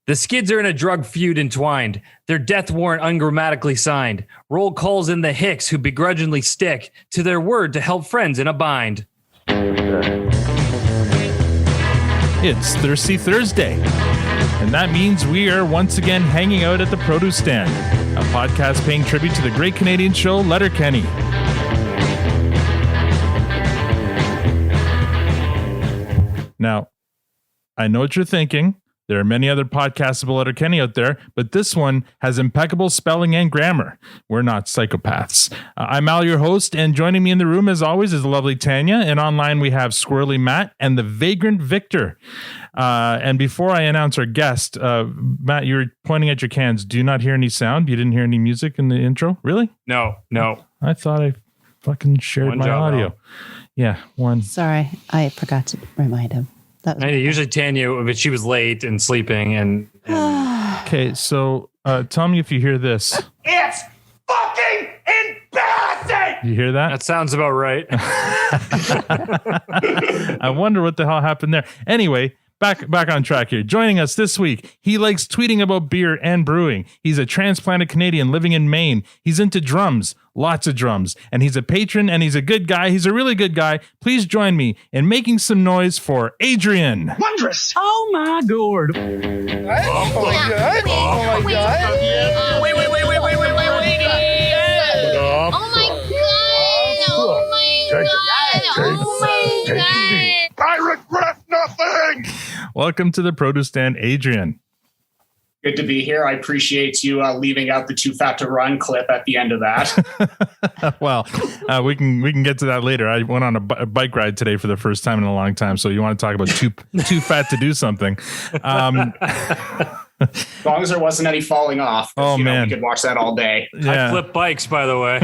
The Skids are in a drug feud entwined. Their death warrant ungrammatically signed. Roald calls in the Hicks who begrudgingly stick to their word to help friends in a bind. It's Thirsty Thursday, and that means we are once again hanging out at the Produce Stand, a podcast paying tribute to the great Canadian show Letterkenny. Now, I know what you're thinking. There are many other podcasts about Letterkenny out there, but this one has impeccable spelling and grammar. We're not psychopaths. I'm Al, your host, and joining me in the room, as always, is the lovely Tanya, and online we have Squirrely Matt and the Vagrant Victor. And before I announce our guest, Matt, you were pointing at your cans. Do you not hear any sound? You didn't hear any music in the intro? Really? No. I thought I fucking shared my audio. Al. Yeah, one. Sorry, I forgot to remind him. That was Usually Tanya, but she was late and sleeping. And Okay, so tell me if you hear this. It's fucking embarrassing! You hear that? that sounds about right. I wonder what the hell happened there. Anyway, back on track here. Joining us this week, he likes tweeting about beer and brewing. He's a transplanted Canadian living in Maine. He's into drums, lots of drums, and he's a patron and he's a good guy. He's a really good guy. Please join me in making some noise for Adrian. Wondrous! Oh my god. Oh my god! Oh my god! Wait. Oh my god! Oh my god! Oh my god! I regret nothing! Welcome to the Produce Stand, Adrian. Good to be here. I appreciate you leaving out the Too Fat to Run clip at the end of that. Well, we can get to that later. I went on a bike ride today for the first time in a long time. So you want to talk about too fat to do something? As long as there wasn't any falling off. Oh, man. We could watch that all day. Yeah. I flip bikes, by the way.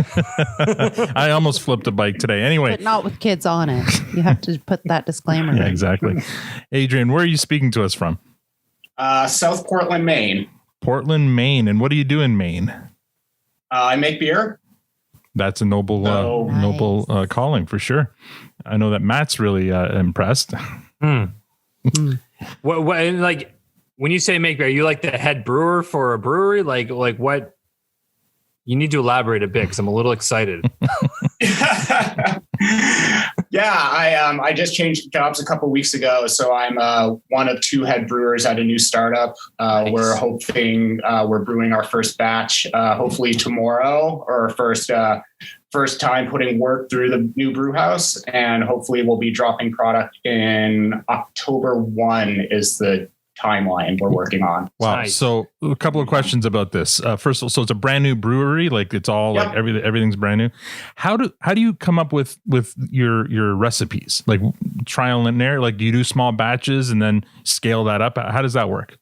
I almost flipped a bike today. Anyway. but not with kids on it. You have to put that disclaimer. Yeah, in. exactly. Adrian, where are you speaking to us from? South Portland, Maine. Portland, Maine. And what do you do in Maine? I make beer. That's a noble, Nice. noble calling for sure. I know that Matt's really impressed. What, like, when you say make beer, are you like the head brewer for a brewery? Like what? You need to elaborate a bit because I'm a little excited. Yeah, I just changed jobs a couple weeks ago, so I'm one of two head brewers at a new startup. Nice. We're hoping we're brewing our first batch, hopefully tomorrow, or first time putting work through the new brew house, and hopefully we'll be dropping product in October 1 is the timeline we're working on. Wow. Nice. So a couple of questions about this. First of all, so it's a brand new brewery, like it's all Yep. like everything's brand new. How do you come up with your recipes? Like trial and error? Like do you do small batches and then scale that up? How does that work?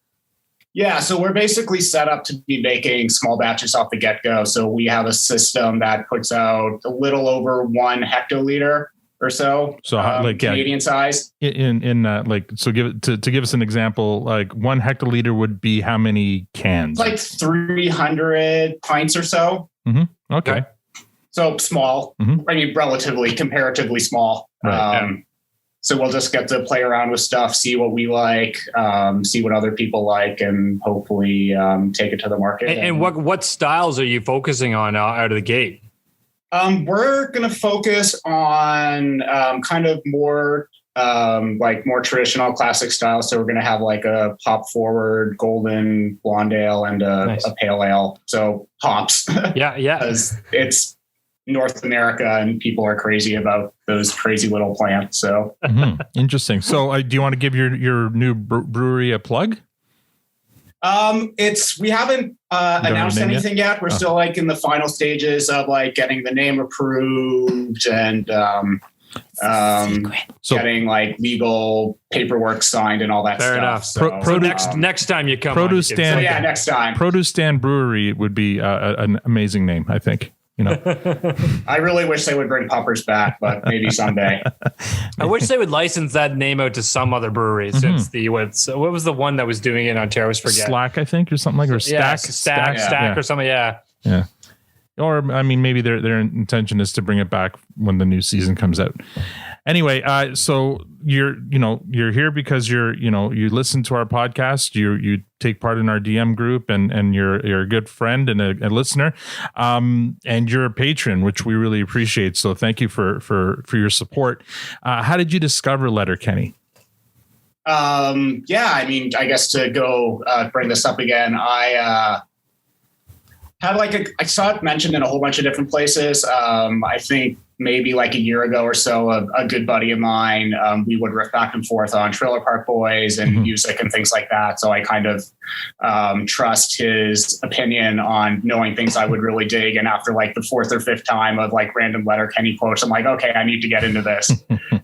Yeah, so we're basically set up to be making small batches off the get-go. So we have a system that puts out a little over 1 hectoliter or so. So Canadian size. In like, so give us an example, like 1 hectoliter would be how many cans? Like 300 pints or so. Mm-hmm. Okay. So small. Mhm. I mean, comparatively small. Right. So we'll just get to play around with stuff, see what we like, see what other people like, and hopefully take it to the market. And what styles are you focusing on out of the gate? We're going to focus on kind of more more traditional classic style. So we're going to have like a hop forward golden blonde ale and Nice. a pale ale. So hops. Yeah. Because it's North America and people are crazy about those crazy little plants. So Interesting. So do you want to give your new brewery a plug? We haven't announced name anything yet. We're still like in the final stages of like getting the name approved and getting like legal paperwork signed and all that Fair stuff. enough. So, So next time you come Produce on, you can Stand. say- so yeah, next time. Produce Stand Brewery would be an amazing name, I think. You know, I really wish they would bring puppers back, but maybe someday. I wish they would license that name out to some other brewery since what was the one that was doing it in Ontario? I always forget. Slack, I think, or something like, or Yeah, Stack. Stack or something. Yeah. Yeah. Or, I mean, maybe their intention is to bring it back when the new season comes out. Anyway, so you're here because you listen to our podcast, you take part in our DM group, and you're a good friend and a listener, and you're a patron, which we really appreciate. So thank you for your support. How did you discover Letterkenny? Yeah, I mean, I guess to go bring this up again, I had I saw it mentioned in a whole bunch of different places. I think maybe like a year ago or so, a good buddy of mine, we would riff back and forth on Trailer Park Boys and music and things like that. So I kind of trust his opinion on knowing things I would really dig. And after like the fourth or fifth time of like random Letterkenny quotes, I'm like, okay, I need to get into this.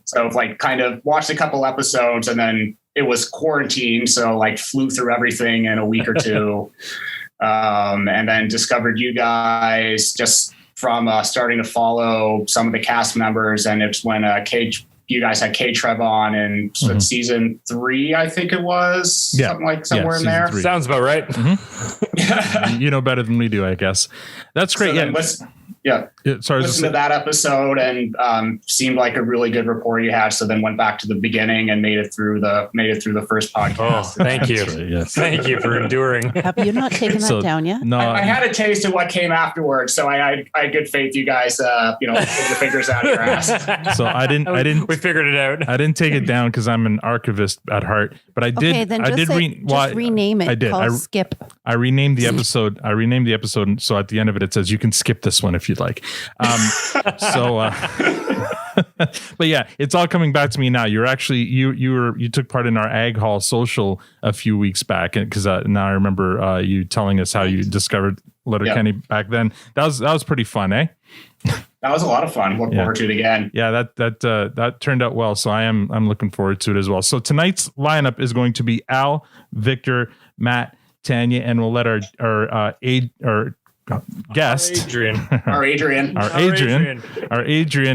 So like kind of watched a couple episodes, and then it was quarantine. So like flew through everything in a week or two. And then discovered you guys just from starting to follow some of the cast members. And it's when you guys had K-Trev on in season 3, I think it was. Yeah. Something like somewhere in there. 3. Sounds about right. You know better than we do, I guess. That's great. So listen to that episode, and seemed like a really good rapport you had. So then went back to the beginning and made it through the first podcast. Oh, thank you. Right, yes. Thank you for enduring. Have you not taken that down yet? No, I had a taste of what came afterwards, so I had good faith you guys, pull your fingers out of your ass. So I didn't. We figured it out. I didn't take it down because I'm an archivist at heart, but I did. Okay, then I did just rename it. I did. Called Skip. I renamed the episode. So at the end of it says you can skip this one if you'd like. But yeah, it's all coming back to me now. You're actually you took part in our Ag Hall social a few weeks back, because now I remember you telling us how you discovered Letterkenny back then. That was pretty fun, eh? That was a lot of fun. Look forward to it again. Yeah, that turned out well. So I'm looking forward to it as well. So tonight's lineup is going to be Al, Victor, Matt, Tanya, and we'll let our guest Our Adrian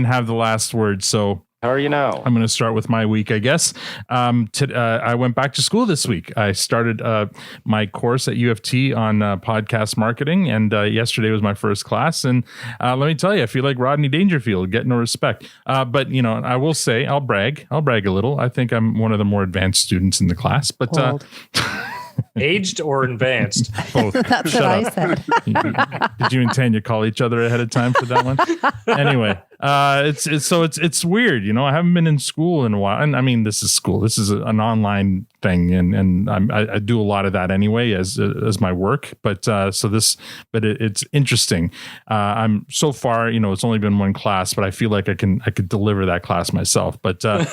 have the last word. So how are you now? I'm going to start with my week, I guess. I went back to school this week. I started my course at U of T on podcast marketing, and yesterday was my first class. And let me tell you, I feel like Rodney Dangerfield, get no respect. But I will say, I'll brag a little. I think I'm one of the more advanced students in the class. But aged or advanced? Both. That's what I said. Did you and Tanya call each other ahead of time for that one? Anyway, it's weird. I haven't been in school in a while. And I mean, this is school. This is an online thing. And I do a lot of that anyway as my work. But it's interesting. I'm so far, it's only been one class, but I feel like I could deliver that class myself. But do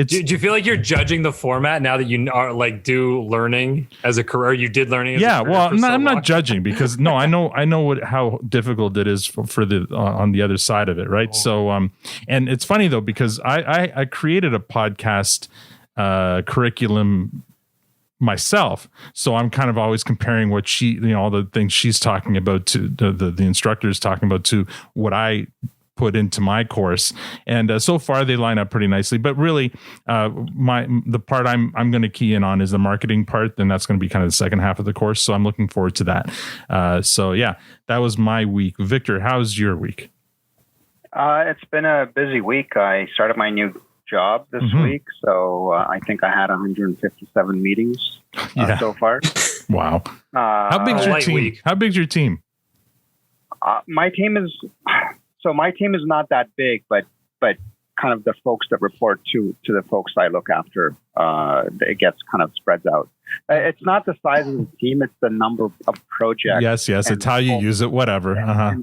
you feel like you're judging the format now that you are do learning as a career? You did learning. As a career I'm not judging, because I know how difficult it is for the on the other side of it. Right. Oh. So, and it's funny though, because I created a podcast curriculum myself, so I'm kind of always comparing what she, all the things she's talking about to the instructors talking about to what I put into my course, and so far they line up pretty nicely. But really, the part I'm going to key in on is the marketing part, and that's going to be kind of the second half of the course. So I'm looking forward to that. So yeah, that was my week. Victor, how's your week? It's been a busy week. I started my new job this week, so I think I had 157 meetings so far. Wow. How big's your team? Week. How big's your team? My team is not that big, but kind of the folks that report to the folks I look after, it gets kind of spreads out. It's not the size of the team; it's the number of projects. Yes, it's how you use it. Whatever.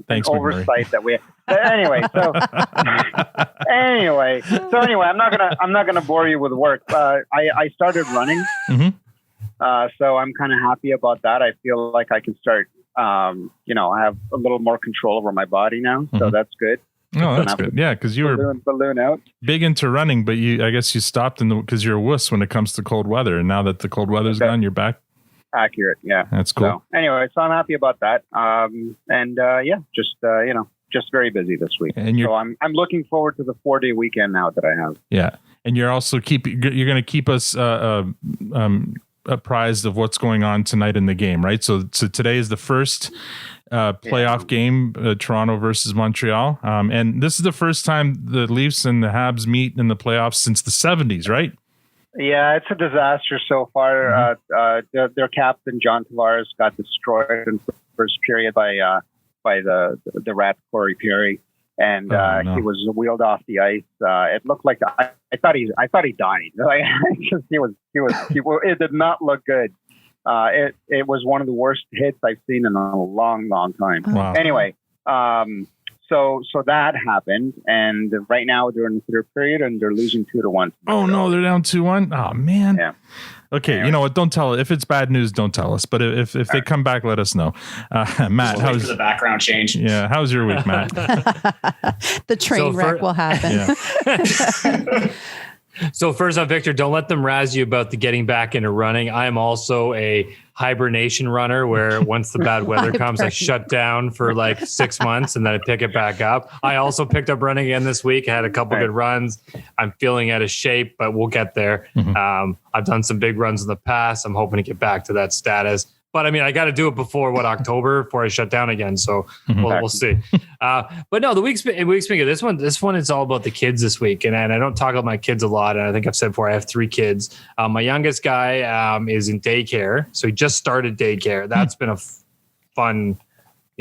Thanks, oversight that we have. Anyway, I'm not gonna bore you with work. I started running, so I'm kind of happy about that. I feel like I can start. I have a little more control over my body now, so that's good. Oh, that's good. Yeah, because you were balloon out. Big into running, but I guess you stopped because you're a wuss when it comes to cold weather. And now that the cold weather's gone, you're back. Accurate, yeah. That's cool. So, anyway, I'm happy about that. Just very busy this week. And so I'm looking forward to the 4-day weekend now that I have. Yeah, and you're also you're going to keep us apprised of what's going on tonight in the game, right? So today is the first playoff game, Toronto versus Montreal. And this is the first time the Leafs and the Habs meet in the playoffs since the 70s, right? Yeah, it's a disaster so far. Their captain, John Tavares, got destroyed in the first period by the rat Corey Perry. And he was wheeled off the ice. It looked like I thought he died. Like, it did not look good. It was one of the worst hits I've seen in a long, long time. Wow. Anyway, so that happened, and right now they're in the third period and they're losing 2-1. Oh no, they're down 2-1. Oh man. Yeah. Okay, yeah. You know what? Don't tell it. If it's bad news, don't tell us. But if they come back, let us know. Matt, We'll wait for the background change. Yeah, how's your week, Matt? The train wreck will happen. Yeah. So first off, Victor, don't let them razz you about the getting back into running. I'm also a hibernation runner where once the bad weather comes, I shut down for like 6 months and then I pick it back up. I also picked up running again this week. I had a couple good runs. I'm feeling out of shape, but we'll get there. I've done some big runs in the past. I'm hoping to get back to that status. But I mean, I got to do it before October before I shut down again. So we'll see. But no, the week's been good. This one is all about the kids this week. And I don't talk about my kids a lot. And I think I've said before, I have 3 kids. My youngest guy is in daycare. So he just started daycare. That's been a fun,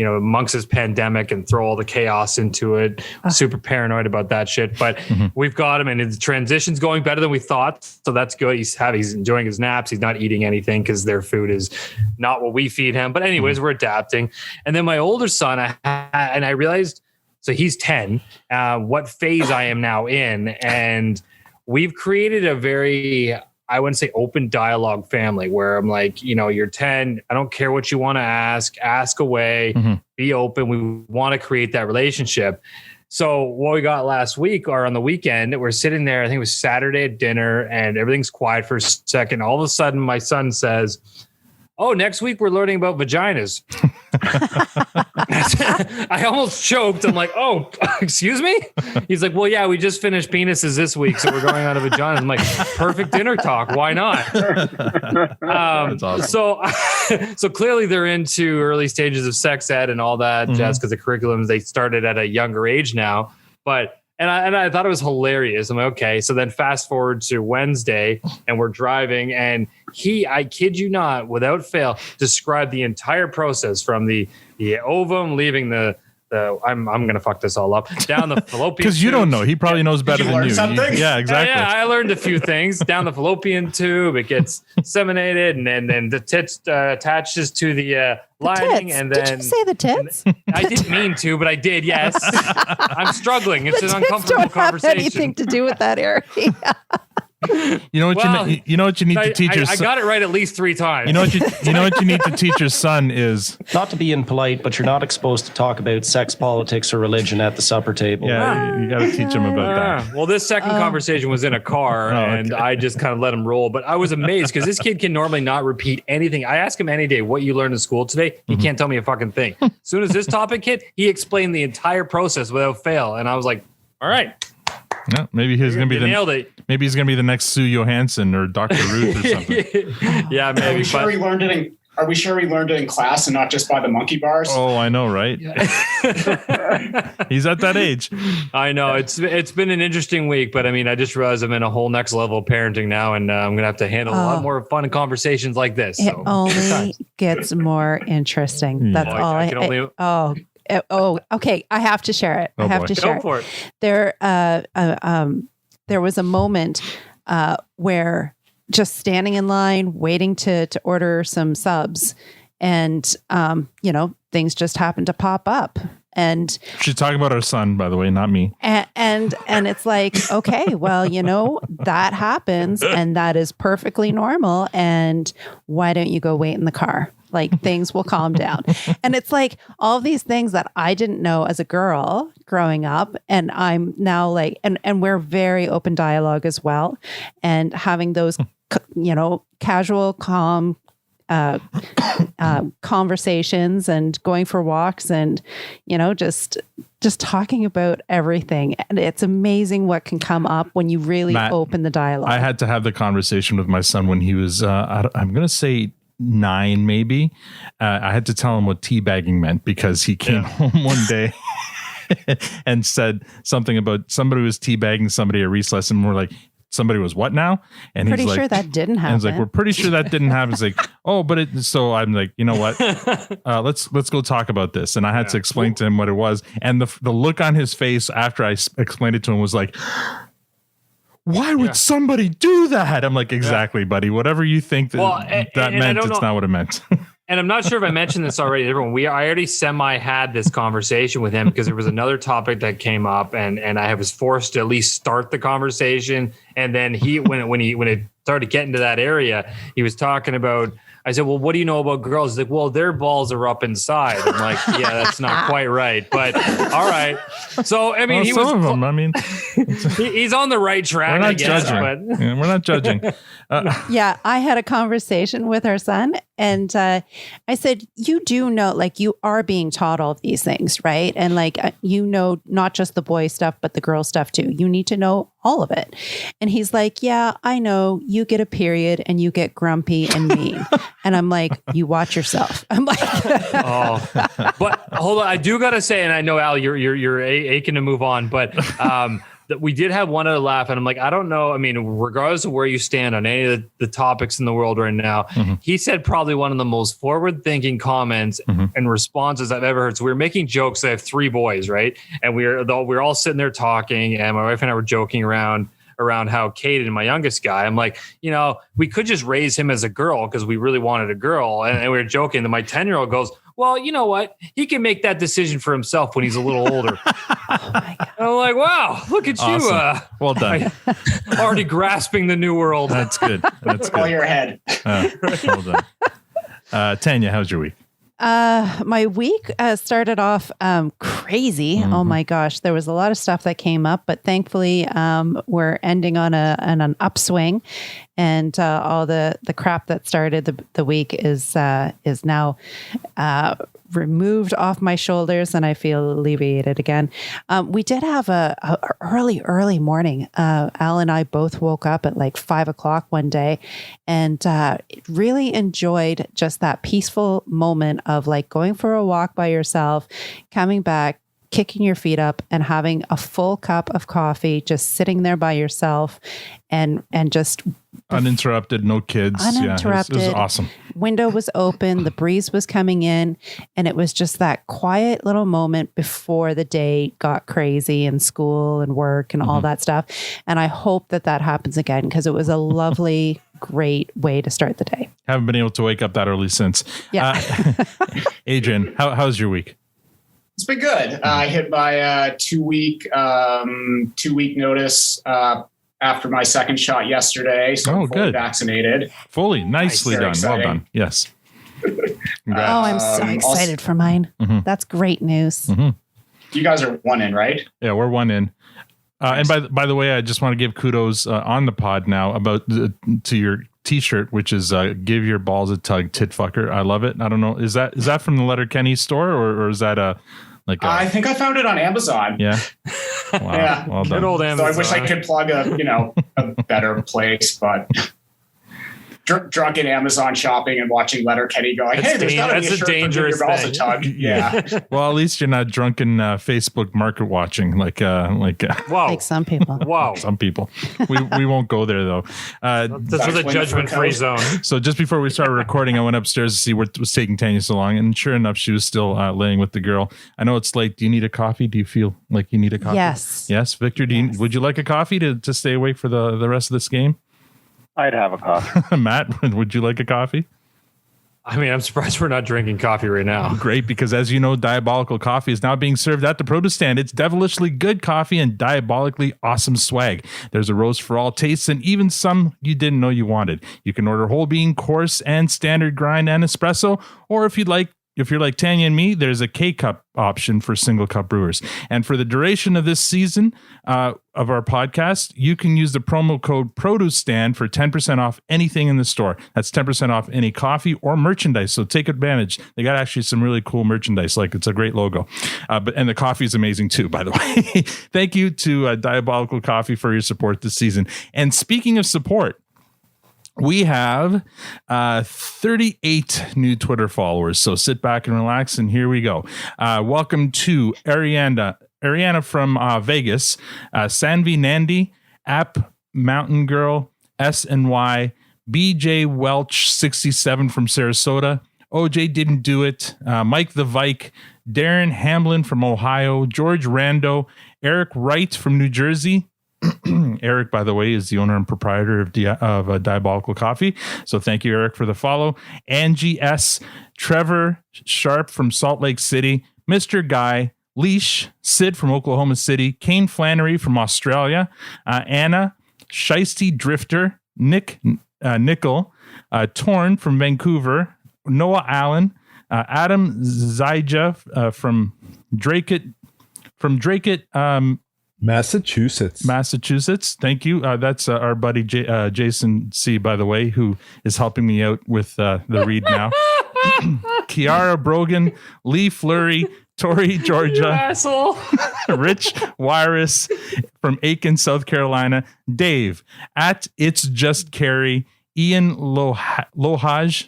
amongst this pandemic and throw all the chaos into it. Super paranoid about that shit. But we've got him and the transition's going better than we thought. So that's good. He's enjoying his naps. He's not eating anything because their food is not what we feed him. But anyways, we're adapting. And then my older son, I realized, so he's 10, what phase I am now in. And we've created a very, I wouldn't say open dialogue family where I'm like, you're 10. I don't care what you want to ask away, be open. We want to create that relationship. So what we got last week or on the weekend, we're sitting there, I think it was Saturday at dinner and everything's quiet for a second. All of a sudden my son says, "Oh, next week we're learning about vaginas." I almost choked. I'm like, "Oh, excuse me?" He's like, "Well, yeah, we just finished penises this week, so we're going on to vaginas." I'm like, "Perfect dinner talk. Why not?" That's awesome. So clearly they're into early stages of sex ed and all that jazz because the curriculums they started at a younger age now. But And I thought it was hilarious. I'm like, okay. So then fast forward to Wednesday and we're driving and I kid you not, without fail, described the entire process from the ovum leaving the I'm going to fuck this all up down the fallopian because you don't know. He probably knows better than you. Something? Yeah, exactly. Yeah, I learned a few things down the fallopian tube. It gets seminated and then the tits attaches to the lining. And then did you say the tits? I didn't mean to, but I did. Yes, I'm struggling. It's an uncomfortable don't have conversation. anything to do with that area. You know what you need to teach your son. I got it right at least 3 times. You know what you need to teach your son is not to be impolite, but you're not exposed to talk about sex, politics, or religion at the supper table. Yeah, you got to teach him about that. Well, this second conversation was in a car, and I just kind of let him roll. But I was amazed because this kid can normally not repeat anything. I ask him any day what you learned in school today. He can't tell me a fucking thing. As soon as this topic hit, he explained the entire process without fail, and I was like, "All right." Yeah, maybe he's gonna be nailed it. Maybe he's gonna be the next Sue Johansson or Dr. Ruth or something. Yeah, maybe. Are we sure he learned it in class and not just by the monkey bars? Oh, I know, right? He's at that age. I know it's been an interesting week, but I mean, I just realized I'm in a whole next level of parenting now, and I'm gonna have to handle a lot more fun conversations like this. It only gets more interesting. That's all. Okay. I have to share it. Go for it. There was a moment where just standing in line, waiting to order some subs, and things just happened to pop up. And she's talking about her son, by the way, not me. And it's like, okay, well, that happens, and that is perfectly normal. And why don't you go wait in the car? Like things will calm down. And it's like all these things that I didn't know as a girl growing up. And I'm now like, and we're very open dialogue as well. And having those, casual, calm conversations and going for walks and, just talking about everything. And it's amazing what can come up when you really open the dialogue. I had to have the conversation with my son when he was, I'm going to say 9 maybe, I had to tell him what teabagging meant because he came home one day and said something about somebody was teabagging somebody at recess, and we're like, somebody was what now? And Pretty he's sure like, that didn't happen. and he's like, we're pretty sure that didn't happen. It's like, oh, but it. So I'm like, you know what? Let's go talk about this. And I had to explain to him what it was. And the look on his face after I explained it to him was like, why would somebody do that? I'm like, exactly, buddy. Whatever you think that meant, it's not what it meant. And I'm not sure if I mentioned this already. Everyone, I already had this conversation with him because there was another topic that came up, and I was forced to at least start the conversation. And then when it started getting to that area, he was talking about. I said, well, what do you know about girls? He's like, well, their balls are up inside. I'm like, yeah, that's not quite right, but all right. So I mean, some of them. I mean, he's on the right track. We're not I guess, judging. but We're not judging. Yeah, I had a conversation with our son, and I said, you do know, like, you are being taught all of these things, right? And like, you know, not just the boy stuff, but the girl stuff too. You need to know all of it. And he's like, yeah, I know. You get a period and you get grumpy and mean. And I'm like, you watch yourself. I'm like, but hold on, I do gotta say, and I know Al, you're aching to move on, but that we did have one other laugh, and I'm like, I don't know. I mean, regardless of where you stand on any of the topics in the world right now, he said probably one of the most forward-thinking comments and responses I've ever heard. So we were making jokes. I have 3 boys, right? And we were all sitting there talking, and my wife and I were joking around how Caden, my youngest guy, I'm like, you know, we could just raise him as a girl because we really wanted a girl. And we were joking. And my 10-year-old goes, well, you know what? He can make that decision for himself when he's a little older. oh my God. And I'm like, wow, look at Awesome. Well done. already grasping the new world. That's good. That's Call good. your head. Well done. Tanya, how's your week? My week started off crazy. Oh my gosh, there was a lot of stuff that came up, but thankfully we're ending on an upswing, and all the crap that started the week is now removed off my shoulders, and I feel alleviated again. We did have a early morning. Al and I both woke up at like 5 o'clock one day, and really enjoyed just that peaceful moment of like going for a walk by yourself, coming back, kicking your feet up, and having a full cup of coffee, just sitting there by yourself, and just uninterrupted, no kids. Uninterrupted. Yeah, it was awesome. Window was open, the breeze was coming in, and it was just that quiet little moment before the day got crazy and school and work and all that stuff. And I hope that happens again, because it was a lovely, great way to start the day. Haven't been able to wake up that early since. Yeah. Adrian, how's your week? It's been good. I hit my 2-week notice after my second shot yesterday. So I'm fully vaccinated. Fully. Nicely done. Exciting. Well done. Yes. Congrats. Oh, I'm so excited for mine. That's great news. You guys are 1 in, right? Yeah, we're 1 in. And by the way, I just want to give kudos on the pod now to your T-shirt, which is "Give Your Balls a Tug, Tit Fucker." I love it. I don't know, is that from the Letterkenny store or is that I think I found it on Amazon. Yeah. Wow. Yeah. Well done. Good old Amazon. So I wish I could plug a better place, but drunken Amazon shopping and watching Letterkenny go like, hey, there's got to be a shirt dangerous for Give Your Balls a thing. Tug. Yeah. Well, at least you're not drunken Facebook market watching like Wow. Like some people. Wow. some people. We won't go there though. This was a judgment-free zone. So just before we started recording, I went upstairs to see what was taking Tanya so long, and sure enough, she was still laying with the girl. I know it's late. Do you need a coffee? Do you feel like you need a coffee? Yes. Yes, Victor. Would you like a coffee to stay awake for the rest of this game? I'd have a coffee. Matt, would you like a coffee? I mean, I'm surprised we're not drinking coffee right now. Great, because as you know, Diabolical coffee is now being served at the produce stand. It's devilishly good coffee and diabolically awesome swag. There's a roast for all tastes and even some you didn't know you wanted. You can order whole bean, coarse, and standard grind and espresso, or if you're like Tanya and me, there's a K-Cup option for single cup brewers. And for the duration of this season of our podcast, you can use the promo code Produce Stand for 10% off anything in the store. That's 10% off any coffee or merchandise. So take advantage. They got actually some really cool merchandise. Like, it's a great logo. And the coffee is amazing too, by the way. Thank you to Diabolical Coffee for your support this season. And speaking of support, We have 38 new Twitter followers. So sit back and relax, and here we go. Welcome to Ariana from Vegas, Sanvi Nandi, App Mountain Girl, SNY, BJ Welch 67 from Sarasota, OJ Didn't Do It, Mike the Vike, Darren Hamlin from Ohio, George Rando, Eric Wright from New Jersey. Eric, by the way, is the owner and proprietor of Diabolical Coffee. So thank you, Eric, for the follow. Angie S., Trevor Sharp from Salt Lake City, Mr. Guy, Leash, Sid from Oklahoma City, Kane Flannery from Australia, Anna, Shiesty Drifter, Nickel, Torn from Vancouver, Noah Allen, Adam Zijah from Drake Massachusetts. Thank you. That's our buddy Jason C., by the way, who is helping me out with the read now. Kiara Brogan, Lee Fleury, Tori, Georgia, Rich Wirus from Aiken, South Carolina, Dave at It's Just Carrie, Ian Lohaj,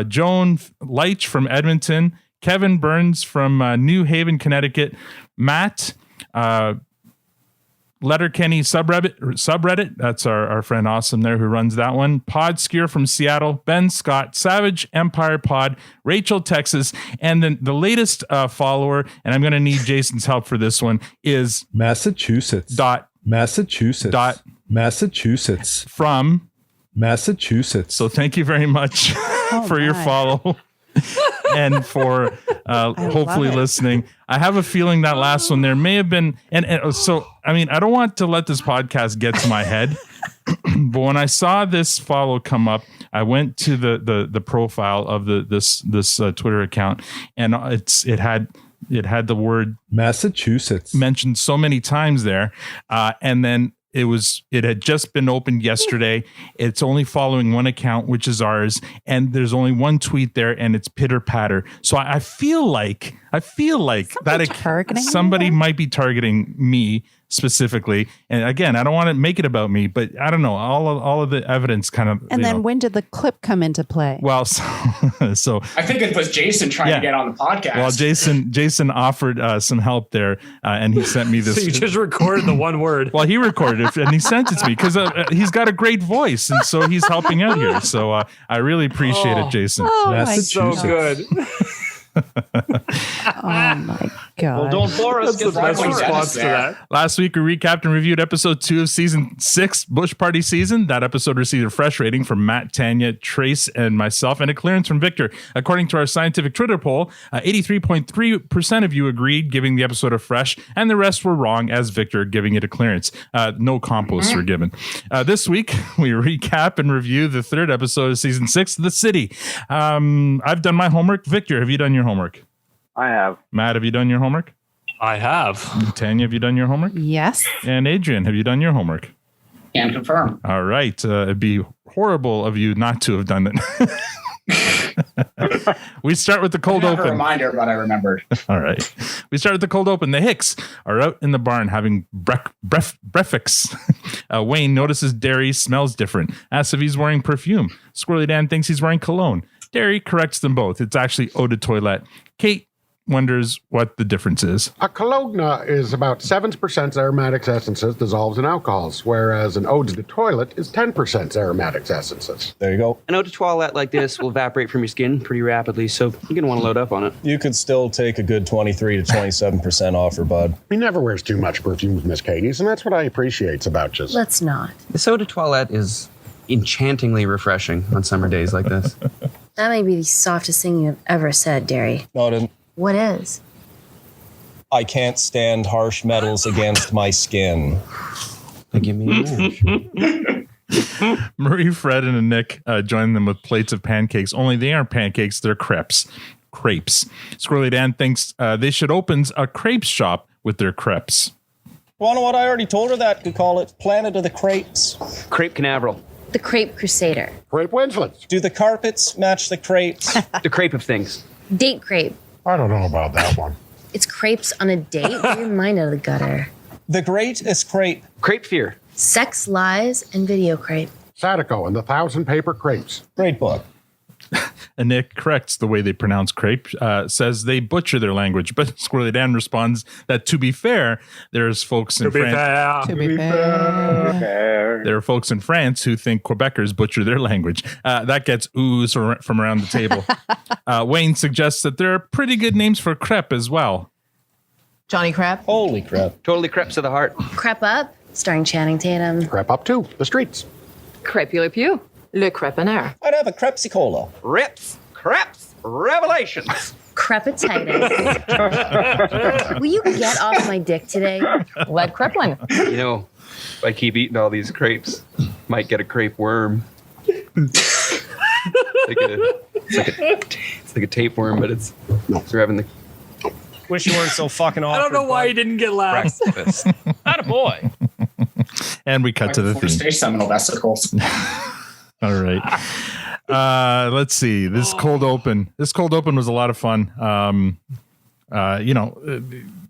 Joan Leitch from Edmonton, Kevin Burns from New Haven, Connecticut, Matt, Letterkenny subreddit. That's our friend Awesome there who runs that one. Pod Skier from Seattle, Ben Scott, Savage Empire Pod, Rachel, Texas, and then the latest follower, and I'm going to need Jason's help for this one, is Massachusetts from Massachusetts. So thank you very much for your follow. And for hopefully listening. I have a feeling that last one there may have been, and so, I mean, I don't want to let this podcast get to my head, but when I saw this follow come up, I went to the profile of this Twitter account, and it had the word Massachusetts mentioned so many times there, and then it had just been opened yesterday. It's only following one account, which is ours, and there's only one tweet there, and it's pitter patter. So I feel like somebody might be targeting me specifically. And again, I don't want to make it about me, but I don't know. All of the evidence kind of. And then when did the clip come into play? Well, so I think it was Jason trying to get on the podcast. Well, Jason offered some help there, and he sent me this. So you just recorded the one word. Well, he recorded it and he sent it to me because he's got a great voice, and so he's helping out here. So I really appreciate it, Jason. Oh, Massachusetts. So good. Oh my God. Well, don't bore us. That's the best response to that. Last week, we recapped and reviewed episode 2 of season 6, Bush Party season. That episode received a fresh rating from Matt, Tanya, Trace, and myself, and a clearance from Victor. According to our scientific Twitter poll, 83.3% of you agreed, giving the episode a fresh, and the rest were wrong, as Victor giving it a clearance. No composts were given. This week, we recap and review the 3rd episode of season 6, The City. I've done my homework. Victor, have you done your homework? I have. Matt, have you done your homework? I have. Tanya, have you done your homework? Yes. And Adrian, have you done your homework? Can confirm. All right. It'd be horrible of you not to have done it. We start with the cold open. A reminder, but I remembered. All right. We start with the cold open. The Hicks are out in the barn having breakfast. Wayne notices Derry smells different. Asks if he's wearing perfume. Squirrely Dan thinks he's wearing cologne. Derry corrects them both. It's actually eau de toilette. Kate wonders what the difference is. A cologne is about 7% aromatics essences dissolves in alcohols, whereas an eau de toilette is 10% aromatics essences. There you go. An eau de toilette like this will evaporate from your skin pretty rapidly, so you're going to want to load up on it. You could still take a good 23 to 27% off her, bud. He never wears too much perfume with Miss Katie's, and that's what I appreciate about you. Let's not. This eau de toilette is enchantingly refreshing on summer days like this. That may be the softest thing you've ever said, Derry. No, I didn't. What is? I can't stand harsh metals against my skin. Give me a match. Marie, Fred, and Nick join them with plates of pancakes. Only they aren't pancakes, they're crepes. Squirrely Dan thinks they should open a crepe shop with their crepes. Well, know what? I already told her that. Could call it Planet of the Crepes. Crepe Canaveral. The Crepe Crusader. Crepe Winslet. Do the carpets match the crepes? The crepe of things. Date crepe. I don't know about that one. It's crepes on a date? Get your mind out of the gutter. The greatest crepe. Crepe fear. Sex, lies, and video crepe. Sadako and the Thousand Paper Crepes. Great book. And Nick corrects the way they pronounce crepe, says they butcher their language. But Squirrely Dan responds that, to be fair, there's folks in France. There are folks in France who think Quebecers butcher their language. That gets oohs from around the table. Wayne suggests that there are pretty good names for crepe as well. Johnny Crep. Holy crap. Totally creps to the heart. Crep Up, starring Channing Tatum. Crep Up 2, The Streets. Crepule Pew. Le Crepenaire. I'd have a Crepsicola. Rips, creps, revelations. Crepatitis. Will you get off my dick today? Led Creplin. You know, if I keep eating all these crepes, might get a crepe worm. It's like a tapeworm, but it's grabbing the. Wish you weren't so fucking awkward. I don't know why he didn't get laughs. Breakfast. Attaboy. And we cut to the theme. Stage seminal vesicles. All right. Let's see. This cold open was a lot of fun.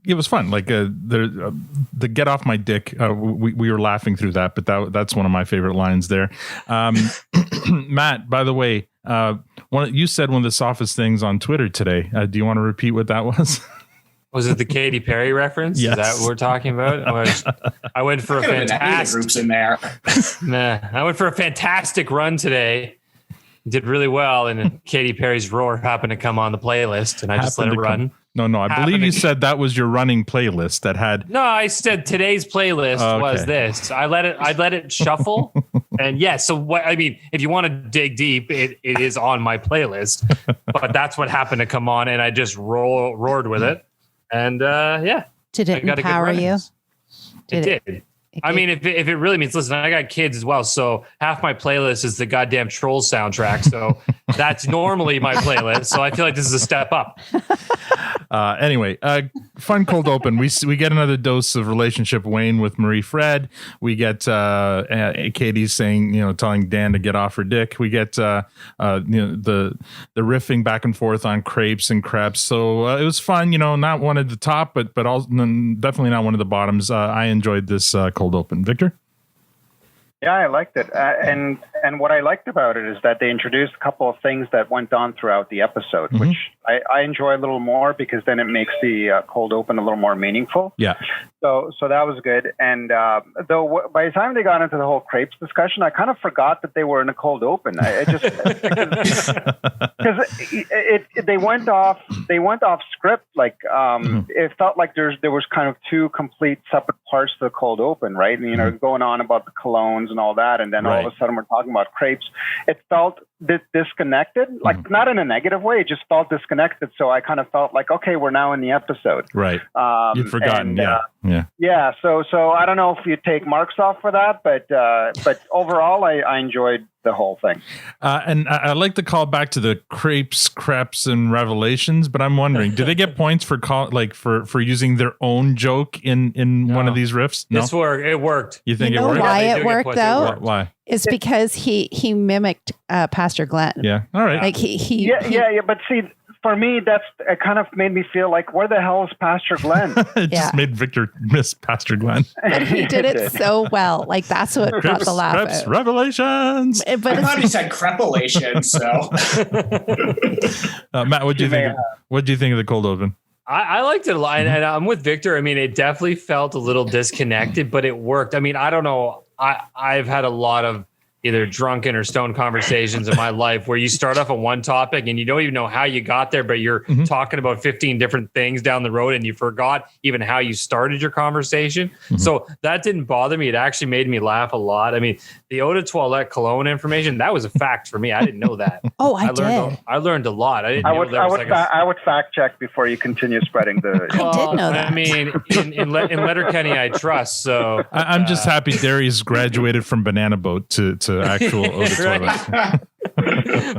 It was fun. Like the get off my dick. We were laughing through that, but that's one of my favorite lines there. Matt, by the way, you said one of the softest things on Twitter today. Do you want to repeat what that was? Was it the Katy Perry reference? Yes. Is that what we're talking about? I went for a fantastic groups in there. I went for a fantastic run today. Did really well, and Katy Perry's Roar happened to come on the playlist, and I just let it run. No, I believe you said that was your running playlist that had. No, I said today's playlist was this. I let it shuffle, and yes. So what I mean, if you want to dig deep, it is on my playlist. But that's what happened to come on, and I just roared with it, and Did it empower you? It did. I mean, if it really means, listen, I got kids as well, so half my playlist is the goddamn Trolls soundtrack. So that's normally my playlist. So I feel like this is a step up. Anyway, fun cold open. We get another dose of relationship Wayne with Marie Fred. We get Katie saying, telling Dan to get off her dick. We get the riffing back and forth on crepes and crepes. So it was fun. Not one at the top, but also definitely not one of the bottoms. I enjoyed this cold open. Victor? Yeah, I liked it. And what I liked about it is that they introduced a couple of things that went on throughout the episode, which I enjoy a little more because then it makes the cold open a little more meaningful. Yeah. So that was good. And though by the time they got into the whole crepes discussion, I kind of forgot that they were in a cold open. I just because they went off script. Like it felt like there was kind of two complete separate parts to the cold open, right? And going on about the colognes and all that, and then all of a sudden we're talking about crepes. It felt disconnected, like not in a negative way. It just felt disconnected. So I kind of felt like, okay, we're now in the episode. Right. You'd forgotten. Yeah. So I don't know if you take marks off for that, but overall, I enjoyed the whole thing. And I like to call back to the crepes, and revelations, but I'm wondering, do they get points for using their own joke in one of these riffs? No, it worked. You think it worked? Why it worked though? Why? It's because he mimicked Pastor Glenn. Yeah. All right. Like he But see, for me, it kind of made me feel like, where the hell is Pastor Glenn? It just made Victor miss Pastor Glenn. But he did it so well. Like that's what brought the laugh out. Revelations. But I thought he said crepulation. So, Matt, what do you think? What do you think of the cold open? I liked it a lot, and I'm with Victor. I mean, it definitely felt a little disconnected, but it worked. I mean, I don't know. I've had a lot of either drunken or stoned conversations in my life where you start off on one topic and you don't even know how you got there, but you're talking about 15 different things down the road and you forgot even how you started your conversation. So that didn't bother me. It actually made me laugh a lot. I mean, the eau de toilette cologne information, that was a fact for me. I didn't know that. I learned a lot. I would fact check before you continue spreading the. I did know that. I mean, in Letterkenny, I trust. So I'm just happy Darius graduated from banana boat to actual eau de toilette.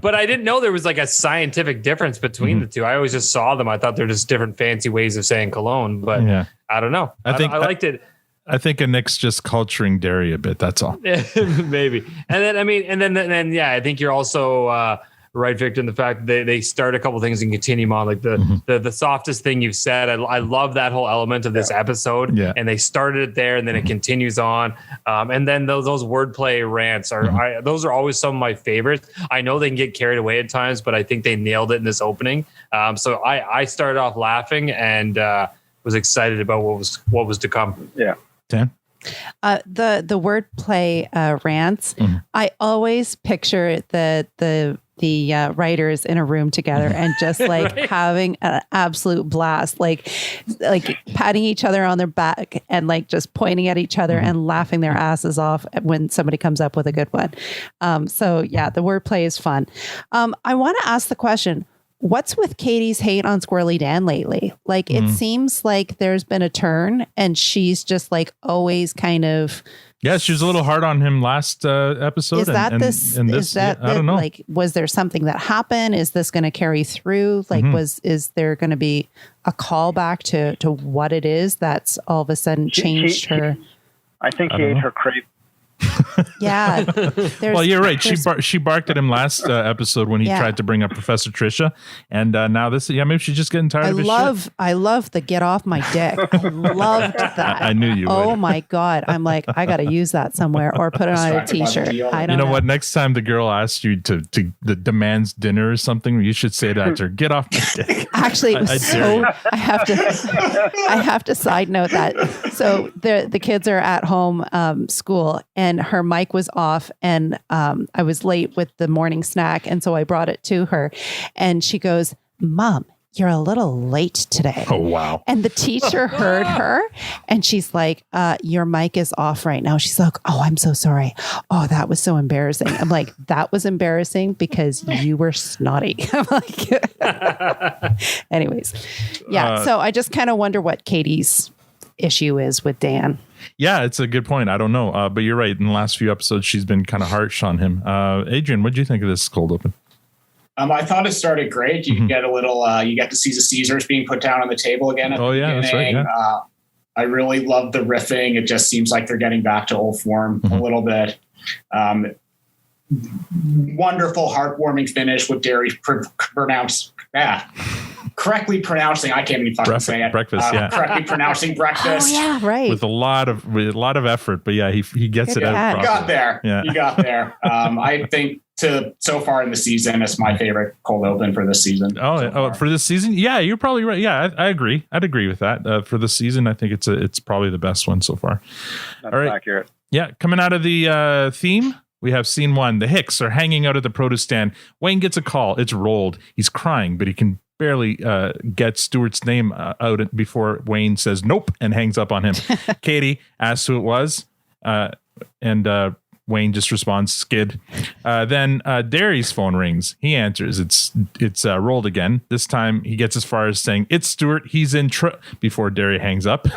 But I didn't know there was like a scientific difference between the two. I always just saw them. I thought they're just different fancy ways of saying cologne, but I don't know. I liked it. I think Nick's just culturing dairy a bit. That's all. Maybe. And then, I mean, and then, I think you're also right, Victor, in the fact that they start a couple things and continue them on. Like the softest thing you've said. I love that whole element of this episode. Yeah. And they started it there and then it continues on. And then those wordplay rants those are always some of my favorites. I know they can get carried away at times, but I think they nailed it in this opening. So I started off laughing and was excited about what was to come. Yeah. Dan? The wordplay rants. I always picture the writers in a room together and just like having an absolute blast, like patting each other on their back and like just pointing at each other and laughing their asses off when somebody comes up with a good one. So yeah, the wordplay is fun. I want to ask the question, what's with Katie's hate on Squirrely Dan lately? Like, it seems like there's been a turn and she's just like always kind of. Yeah, she was a little hard on him last episode. Is that I don't know. Like, was there something that happened? Is this going to carry through? Like, is there going to be a callback to what it is that's all of a sudden changed her? I think he ate her crepe. Yeah. Well, you're right. She barked at him last episode when he tried to bring up Professor Trisha, and now this. Yeah, maybe she's just getting tired of his shit. I love the get off my dick. Loved that. I knew you would. Oh my God. I'm like, I got to use that somewhere or put it on a t-shirt. I don't know. You know what? Next time the girl asks you to demands dinner or something, you should say that to her. Get off my dick. Actually, it was I have to side note that. So the kids are at home school and her mic was off and I was late with the morning snack. And so I brought it to her and she goes, Mom, you're a little late today. Oh, wow. And the teacher heard her and she's like, your mic is off right now. She's like, oh, I'm so sorry. Oh, that was so embarrassing. I'm like, that was embarrassing because you were snotty. I'm like, anyways. Yeah. So I just kind of wonder what Katie's issue is with Dan. Yeah, it's a good point. I don't know. But you're right. In the last few episodes, she's been kind of harsh on him. Adrian, what did you think of this cold open? I thought it started great. You get a little, you get to see the Caesars being put down on the table again. That's right. Yeah. I really love the riffing. It just seems like they're getting back to old form a little bit. Wonderful, heartwarming finish with Derry correctly pronouncing. I can't even fucking say it. Breakfast, correctly pronouncing breakfast. Oh yeah, right. With a lot of effort, but yeah, he gets it out. You got there. Yeah. You got there. I think so far in the season, it's my favorite cold open for this season. For this season, yeah, you're probably right. Yeah, I agree. I'd agree with that. For the season, I think it's probably the best one so far. That's all right, accurate. Yeah, coming out of the theme. We have scene 1. The Hicks are hanging out at the produce stand. Wayne gets a call. It's Roald. He's crying, but he can barely get Stuart's name out before Wayne says nope and hangs up on him. Katie asks who it was, and Wayne just responds, Skid. Then Derry's phone rings. He answers. It's Roald again. This time he gets as far as saying, it's Stuart. He's in before Derry hangs up.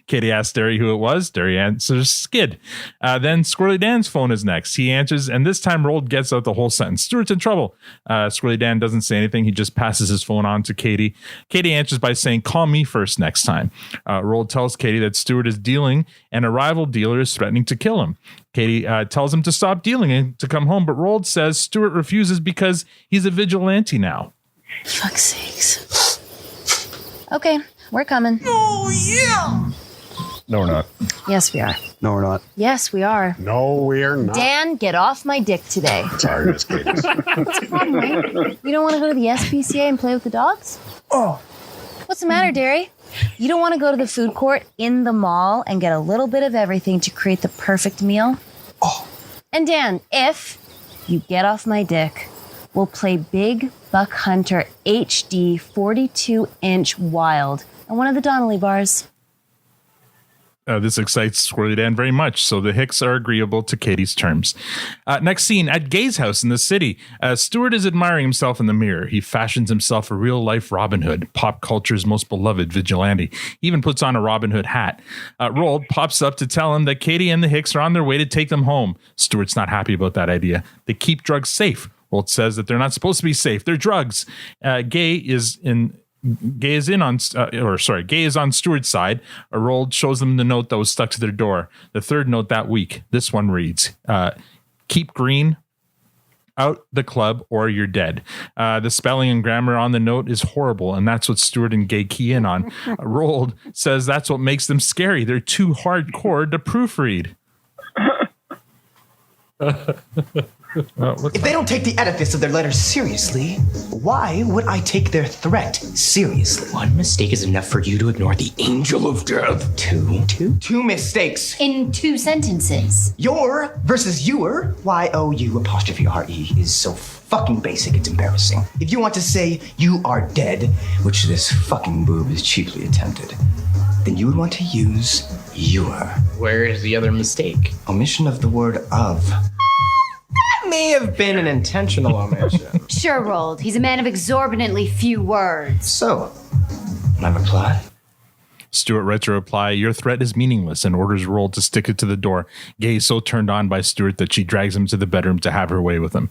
Katie asks Derry who it was. Derry answers, Skid. Then Squirrely Dan's phone is next. He answers, and this time Roald gets out the whole sentence. Stuart's in trouble. Squirrely Dan doesn't say anything. He just passes his phone on to Katie. Katie answers by saying, call me first next time. Roald tells Katie that Stuart is dealing and a rival dealer is threatening to kill him. Katie tells him to stop dealing and to come home, but Roald says Stuart refuses because he's a vigilante now. Fuck's sakes. Okay, we're coming. Oh, yeah. No, we're not. Yes, we are. No, we're not. Yes, we are. No, we're not. Dan, get off my dick today. Sorry, Miss Katie. What's the problem, right? You don't want to go to the SPCA and play with the dogs? Oh. What's the matter, Derry? You don't want to go to the food court in the mall and get a little bit of everything to create the perfect meal? Oh. And Dan, if you get off my dick, we'll play Big Buck Hunter HD 42-inch Wild at one of the Donnelly bars. This excites Squirrely Dan very much, so the Hicks are agreeable to Katie's terms. Next scene, at Gay's house in the city. Stuart is admiring himself in the mirror. He fashions himself a real-life Robin Hood, pop culture's most beloved vigilante. He even puts on a Robin Hood hat. Roald pops up to tell him that Katie and the Hicks are on their way to take them home. Stuart's not happy about that idea. They keep drugs safe. Roald says that they're not supposed to be safe. They're drugs. Gay is on Stuart's side. Roald shows them the note that was stuck to their door. The third note that week. This one reads, keep green. out the club or you're dead. The spelling and grammar on the note is horrible, and that's what Stuart and Gay key in on. Roald says that's what makes them scary. They're too hardcore to proofread. If they don't take the edifice of their letters seriously, why would I take their threat seriously? One mistake is enough for you to ignore the angel of death. Two mistakes. In 2 sentences. Your versus your, Y-O-U'-R-E is so fucking basic it's embarrassing. If you want to say you are dead, which this fucking boob is cheaply attempted, then you would want to use your. Where is the other mistake? Omission of the word of. That may have been an intentional omission. Sure, Roald. He's a man of exorbitantly few words. So, my reply? Stuart writes a reply, your threat is meaningless, and orders Roald to stick it to the door. Gay is so turned on by Stuart that she drags him to the bedroom to have her way with him.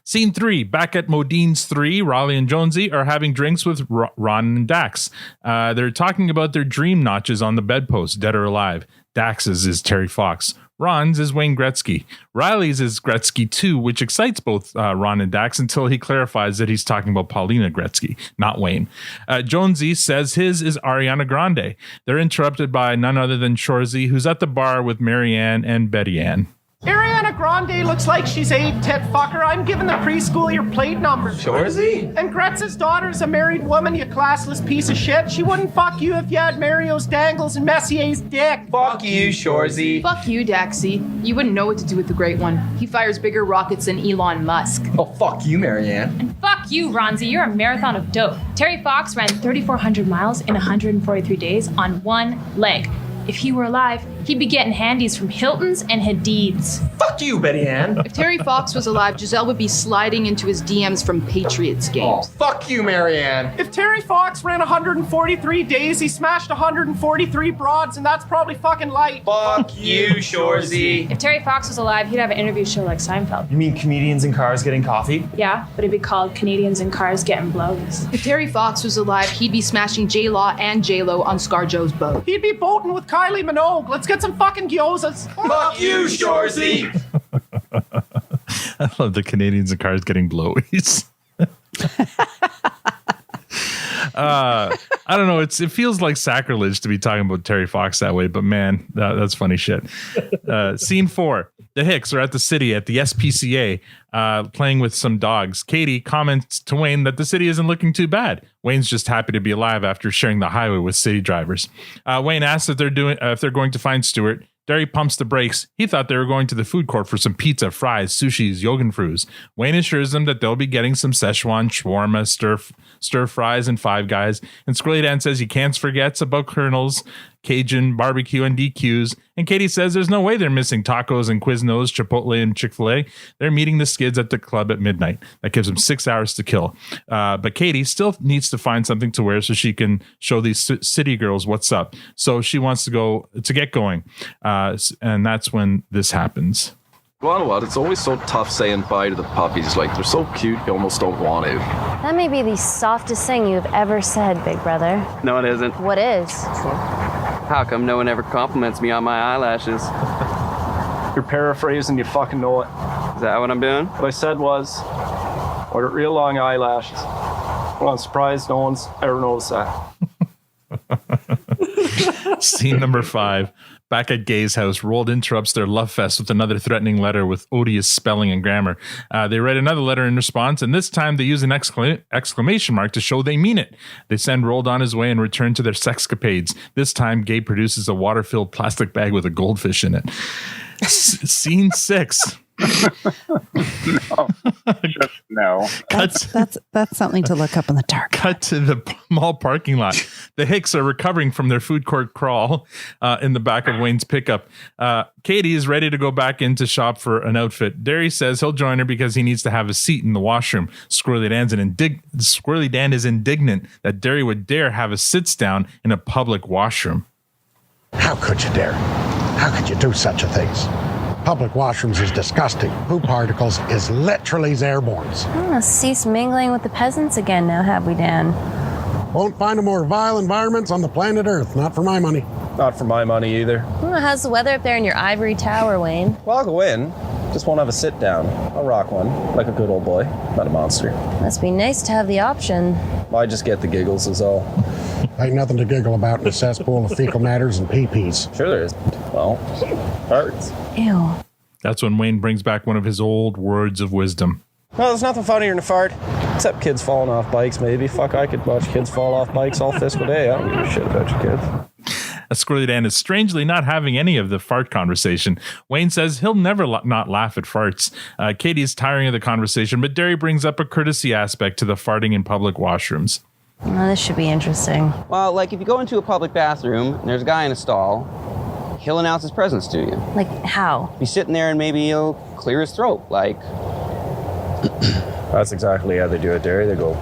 Scene 3, back at Modine's 3, Raleigh and Jonesy are having drinks with Ron and Dax. They're talking about their dream notches on the bedpost, dead or alive. Dax's is Terry Fox. Ron's is Wayne Gretzky. Riley's is Gretzky 2, which excites both Ron and Dax until he clarifies that he's talking about Paulina Gretzky, not Wayne. Jonesy says his is Ariana Grande. They're interrupted by none other than Shorzy, who's at the bar with Marianne and Betty Ann. Ariana Grande looks like she's 8, tit fucker. I'm giving the preschool your plate number. Shorzy? And Gretz's daughter's a married woman, you classless piece of shit. She wouldn't fuck you if you had Mario's dangles and Messier's dick. Fuck you, Shorzy. Fuck you, Daxie. You wouldn't know what to do with the Great One. He fires bigger rockets than Elon Musk. Oh, fuck you, Marianne. And fuck you, Ronzi. You're a marathon of dope. Terry Fox ran 3,400 miles in 143 days on one leg. If he were alive, he'd be getting handies from Hilton's and Hadid's. Fuck you, Betty Ann. If Terry Fox was alive, Giselle would be sliding into his DMs from Patriots games. Oh, fuck you, Marianne. If Terry Fox ran 143 days, he smashed 143 broads, and that's probably fucking light. Fuck you, Shorzy. If Terry Fox was alive, he'd have an interview show like Seinfeld. You mean comedians in cars getting coffee? Yeah, but it'd be called Canadians in Cars Getting Blows. If Terry Fox was alive, he'd be smashing J-Law and J-Lo on ScarJo's boat. He'd be boating with Kylie Minogue. Let's get some fucking gyozas. Fuck you, Shorzy. I love the Canadians in Cars Getting Blowies. I don't know. It feels like sacrilege to be talking about Terry Fox that way, but man, that's funny shit. Scene 4. The Hicks are at the city at the SPCA playing with some dogs. Katie comments to Wayne that the city isn't looking too bad. Wayne's just happy to be alive after sharing the highway with city drivers. Wayne asks if they're going to find Stuart. Derry pumps the brakes. He thought they were going to the food court for some pizza, fries, sushis, Jogenfrus. Wayne assures them that they'll be getting some Szechuan, shawarma, stir fries, and Five Guys. And Squirrely Dan says he can't forget about Colonel's, Cajun, barbecue, and DQs. And Katie says there's no way they're missing tacos and Quiznos, Chipotle, and Chick-fil-A. They're meeting the Skids at the club at midnight. That gives them 6 hours to kill. But Katie still needs to find something to wear so she can show these city girls what's up. So she wants to get going. And that's when this happens. Well, what? It's always so tough saying bye to the puppies. Like, they're so cute, you almost don't want to. That may be the softest thing you've ever said, big brother. No, it isn't. What is? How come no one ever compliments me on my eyelashes? You're paraphrasing, you fucking know it. Is that what I'm doing? What I said was, order real long eyelashes. Well, I'm surprised no one's ever noticed that. Scene number 5. Back at Gay's house, Roald interrupts their love fest with another threatening letter with odious spelling and grammar. They write another letter in response, and this time they use an exclamation mark to show they mean it. They send Roald on his way and return to their sexcapades. This time, Gay produces a water-filled plastic bag with a goldfish in it. Scene 6. No. That's something to look up in the dark. Cut to the mall parking lot. The Hicks are recovering from their food court crawl in the back of Wayne's pickup. Katie is ready to go back in to shop for an outfit. Derry says he'll join her because he needs to have a seat in the washroom. Squirrely Dan is indignant that Derry would dare have a sits-down in a public washroom. How could you dare? How could you do such a thing? Public washrooms is disgusting. Poop particles is literally airborne. Cease mingling with the peasants again now, have we, Dan? Won't find a more vile environments on the planet Earth. Not for my money. Not for my money either. How's the weather up there in your ivory tower, Wayne? Well, I'll go in. Just won't have a sit down. I'll rock one, like a good old boy, not a monster. Must be nice to have the option. Well, I just get the giggles is all. Ain't nothing to giggle about in a cesspool of fecal matters and pee-pees. Sure there is. Well, hurts. Ew. That's when Wayne brings back one of his old words of wisdom. Well, there's nothing funnier than a fart. Except kids falling off bikes, maybe. Fuck, I could watch kids fall off bikes all fiscal day. I don't give a shit about you kids. Squirrely Dan is strangely not having any of the fart conversation. Wayne says he'll never not laugh at farts. Katie's tiring of the conversation, but Derry brings up a courtesy aspect to the farting in public washrooms. Oh, this should be interesting. Well, like if you go into a public bathroom and there's a guy in a stall, he'll announce his presence to you. Like how? Be sitting there and maybe he'll clear his throat, like. That's exactly how they do it, Derry. They go.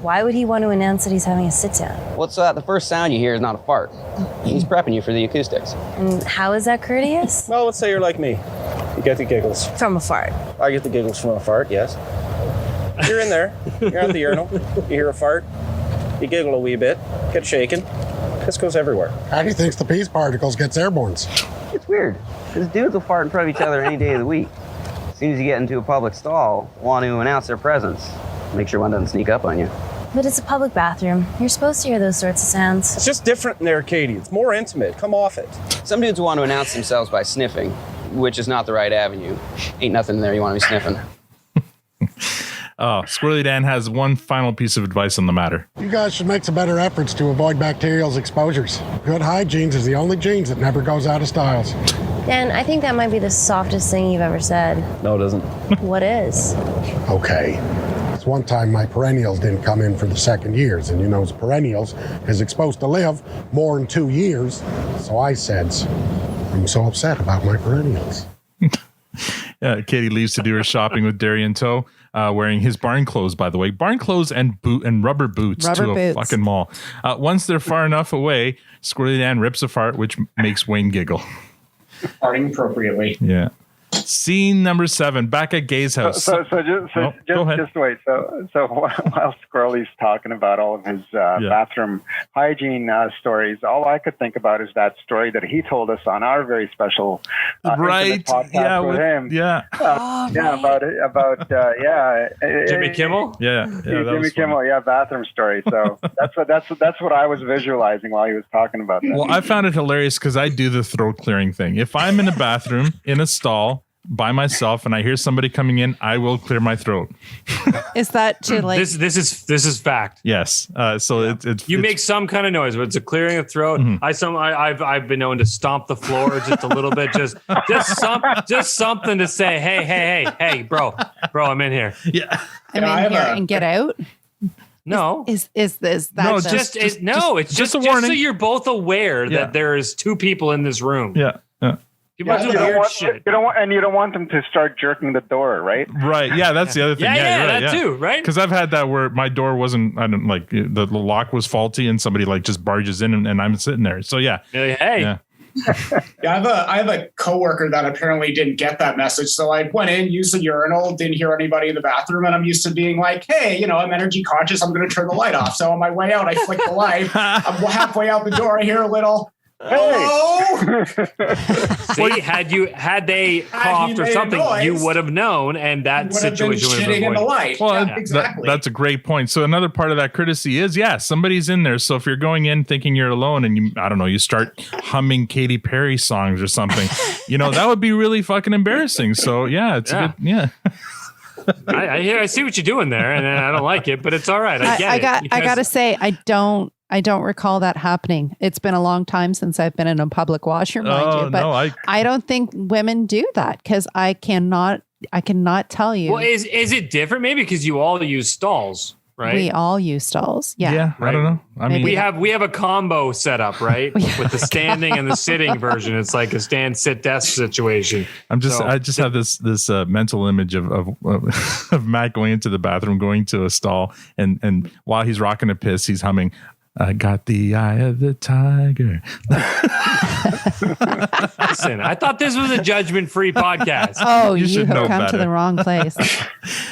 Why would he want to announce that he's having a sit down? What's that? The first sound you hear is not a fart. He's prepping you for the acoustics. And how is that courteous? Well, let's say you're like me. You get the giggles. From a fart. I get the giggles from a fart, yes. You're in there. You're at the urinal. You hear a fart. You giggle a wee bit. Get shaken. Piss goes everywhere. How do you think the peace particles gets airborne? It's weird, because dudes will fart in front of each other any day of the week. As soon as you get into a public stall, want to announce their presence. Make sure one doesn't sneak up on you. But it's a public bathroom. You're supposed to hear those sorts of sounds. It's just different in there, Katie. It's more intimate. Come off it. Some dudes want to announce themselves by sniffing, which is not the right avenue. Ain't nothing in there you want to be sniffing. Oh, Squirrely Dan has one final piece of advice on the matter. You guys should make some better efforts to avoid bacterial exposures. Good hygiene is the only genes that never goes out of styles. Dan, I think that might be the softest thing you've ever said. No, it doesn't. What is? Okay. It's one time my perennials didn't come in for the second years, and you know, perennials is supposed to live more than 2 years. So I said, I'm so upset about my perennials. Katie leaves to do her shopping with Derry in tow, wearing his barn clothes, by the way. Barn clothes and rubber boots to a fucking mall. Once they're far enough away, Squirrely Dan rips a fart, which makes Wayne giggle. Farting appropriately. Yeah. Scene number 7, back at Gay's house. Just wait. So while Squirrely's talking about all of his bathroom hygiene stories, all I could think about is that story that he told us on our very special right podcast with him. About Jimmy Kimmel. Jimmy Kimmel. Bathroom story. So that's what I was visualizing while he was talking about that. Well, I found it hilarious because I do the throat clearing thing. If I'm in a bathroom in a stall by myself and I hear somebody coming in, I will clear my throat. Is that to like this is fact? Yes. So it's make some kind of noise, but it's a clearing of throat. Mm-hmm. I've been known to stomp the floor just a little bit, just something to say, hey, bro, I'm in here. Yeah, I'm in here and get out. No, is this that? No, it's just a warning. So you're both aware that there is 2 people in this room. Yeah. People do weird shit. You don't want them to start jerking the door, right? Right. Yeah, that's the other thing. That too, right? Because I've had that where my door wasn't, the lock was faulty and somebody like just barges in and I'm sitting there. So yeah. Hey. Yeah. I have a coworker that apparently didn't get that message. So I went in, used the urinal, didn't hear anybody in the bathroom, and I'm used to being like, hey, I'm energy conscious. I'm going to turn the light off. So on my way out, I flick the light. I'm halfway out the door. I hear a little. Hello. See, had they coughed or something, you would have known, and that situation would have been in the light. Well, exactly. That's a great point. So another part of that courtesy is, somebody's in there. So if you're going in thinking you're alone and you start humming Katy Perry songs or something, that would be really fucking embarrassing. So it's a good, I see what you're doing there, and I don't like it, but it's all right. I gotta say, I don't recall that happening. It's been a long time since I've been in a public washroom, mind you. But I don't think women do that because I cannot tell you. Well, is it different? Maybe because you all use stalls, right? We all use stalls. Yeah. Yeah. Right. I don't know. I mean, we have a combo set up, right? With the standing and the sitting version. It's like a stand, sit, desk situation. I just have this mental image of Matt going into the bathroom, going to a stall, and while he's rocking a piss, he's humming, I got the eye of the tiger. Listen, I thought this was a judgment-free podcast. Oh, you have come to the wrong place.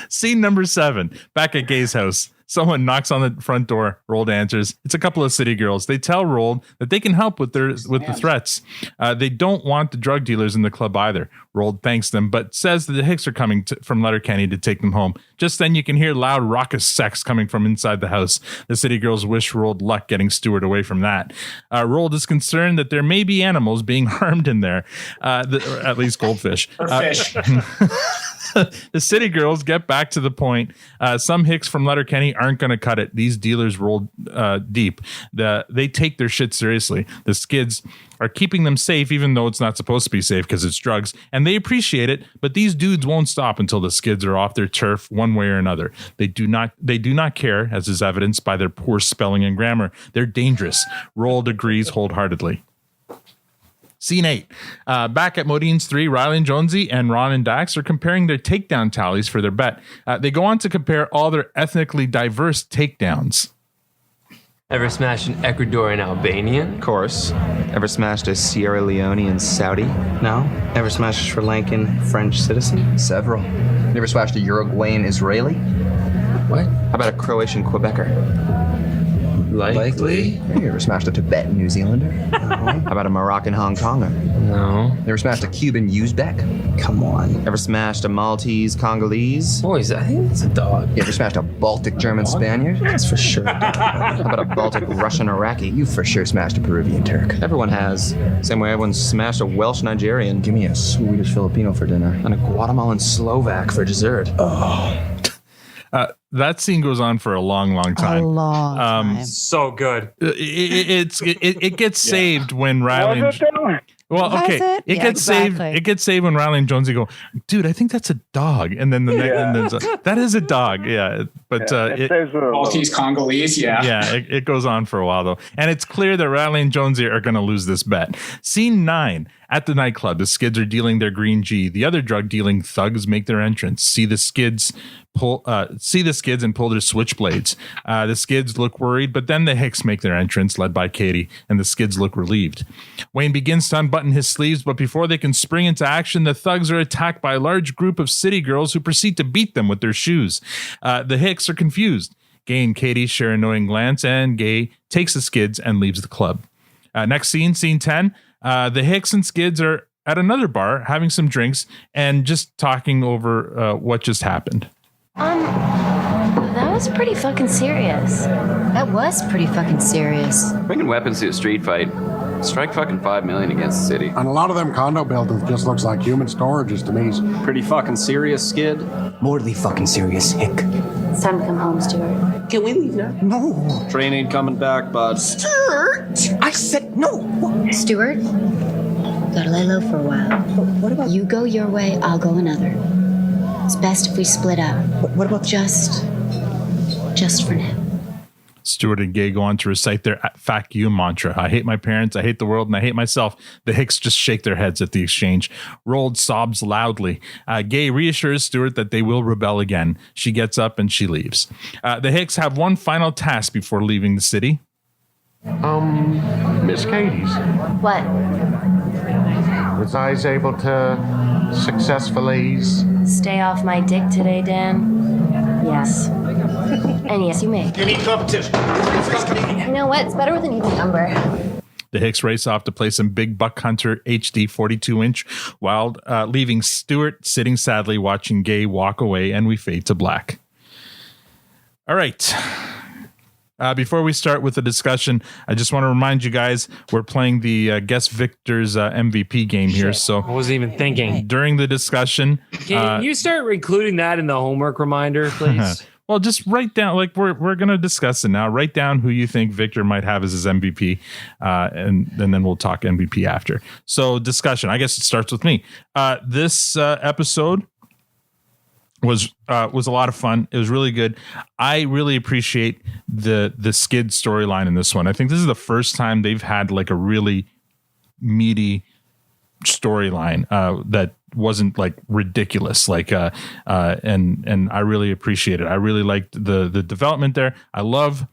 Scene number 7, back at Gay's house. Someone knocks on the front door. Roald answers. It's a couple of city girls. They tell Roald that they can help with the threats. They don't want the drug dealers in the club either. Roald thanks them, but says that the Hicks are coming from Letterkenny to take them home. Just then you can hear loud raucous sex coming from inside the house. The city girls wish Roald luck getting Stuart away from that. Roald is concerned that there may be animals being harmed in there, at least goldfish. Or fish. The city girls get back to the point. Some Hicks from Letterkenny aren't going to cut it. These dealers roll deep. They take their shit seriously. The Skids are keeping them safe, even though it's not supposed to be safe because it's drugs, and they appreciate it. But these dudes won't stop until the Skids are off their turf one way or another. They do not care, as is evidenced by their poor spelling and grammar. They're dangerous. Roald agrees wholeheartedly. Scene 8. Back at Modine's 3, Riley and Jonesy and Ron and Dax are comparing their takedown tallies for their bet. They go on to compare all their ethnically diverse takedowns. Ever smashed an Ecuadorian Albanian? Of course. Ever smashed a Sierra Leonean Saudi? No. Ever smashed a Sri Lankan French citizen? Several. Never smashed a Uruguayan Israeli? What? How about a Croatian Quebecer? Likely. You ever smashed a Tibetan New Zealander? No. How about a Moroccan Hong Konger? No. Never smashed a Cuban Uzbek? Come on. Ever smashed a Maltese Congolese? Boys, I think it's a dog. You ever smashed a Baltic German Spaniard? That's for sure. How about a Baltic Russian Iraqi? You for sure smashed a Peruvian Turk. Everyone has. Same way everyone's smashed a Welsh Nigerian. Give me a Swedish Filipino for dinner. And a Guatemalan Slovak for dessert. Oh. That scene goes on for a long time. A long time. So good. It gets saved when Riley. Well, okay, it gets saved. It gets saved when Riley and Jonesy go, dude. I think that's a dog, and then that is a dog. Yeah, but Maltese Congolese. Yeah, it goes on for a while though, and it's clear that Riley and Jonesy are going to lose this bet. Scene 9. At the nightclub, the Skids are dealing their green G. The other drug-dealing thugs make their entrance. See the Skids and pull their switchblades. The Skids look worried, but then the Hicks make their entrance, led by Katie, and the Skids look relieved. Wayne begins to unbutton his sleeves, but before they can spring into action, the thugs are attacked by a large group of city girls who proceed to beat them with their shoes. The Hicks are confused. Gay and Katie share a knowing glance, and Gay takes the Skids and leaves the club. Next scene 10. The Hicks and Skids are at another bar having some drinks and just talking over what just happened. That was pretty fucking serious. That was pretty fucking serious. Bringing weapons to a street fight. Strike fucking $5 million against the city. And a lot of them condo buildings just looks like human storages to me. Pretty fucking serious, Skid. Mortally fucking serious, Hick. It's time to come home, Stuart. Can we leave now? No. Train ain't coming back, bud. Stuart! I said no. Stuart, gotta lay low for a while. What about you? Go your way, I'll go another. It's best if we split up. What about just for now? Stuart and Gay go on to recite their "fuck you" mantra. I hate my parents, I hate the world, and I hate myself. The Hicks just shake their heads at the exchange. Roald sobs loudly. Gay reassures Stuart that they will rebel again. She gets up and she leaves. The Hicks have one final task before leaving the city. Miss Katie's. What? Was I able to successfully Stay off my dick today, Dan? Yes. And yes, you may. Any competition? You know what? It's better with an even number. The Hicks race off to play some big Buck Hunter HD 42-inch while leaving Stuart sitting sadly watching Gay walk away, and we fade to black. All right. Before we start with the discussion, I just want to remind you guys we're playing the Guess Victor's MVP game here. So I wasn't even thinking. During the discussion, can you start including that in the homework reminder, please? Well, just write down, like we're going to discuss it now. Write down who you think Victor might have as his MVP, and then we'll talk MVP after. So discussion. I guess it starts with me. This episode was a lot of fun. It was really good. I really appreciate the Skid storyline in this one. I think this is the first time they've had like a really meaty storyline that wasn't like ridiculous, like and I really appreciate it. I really liked the development there. I love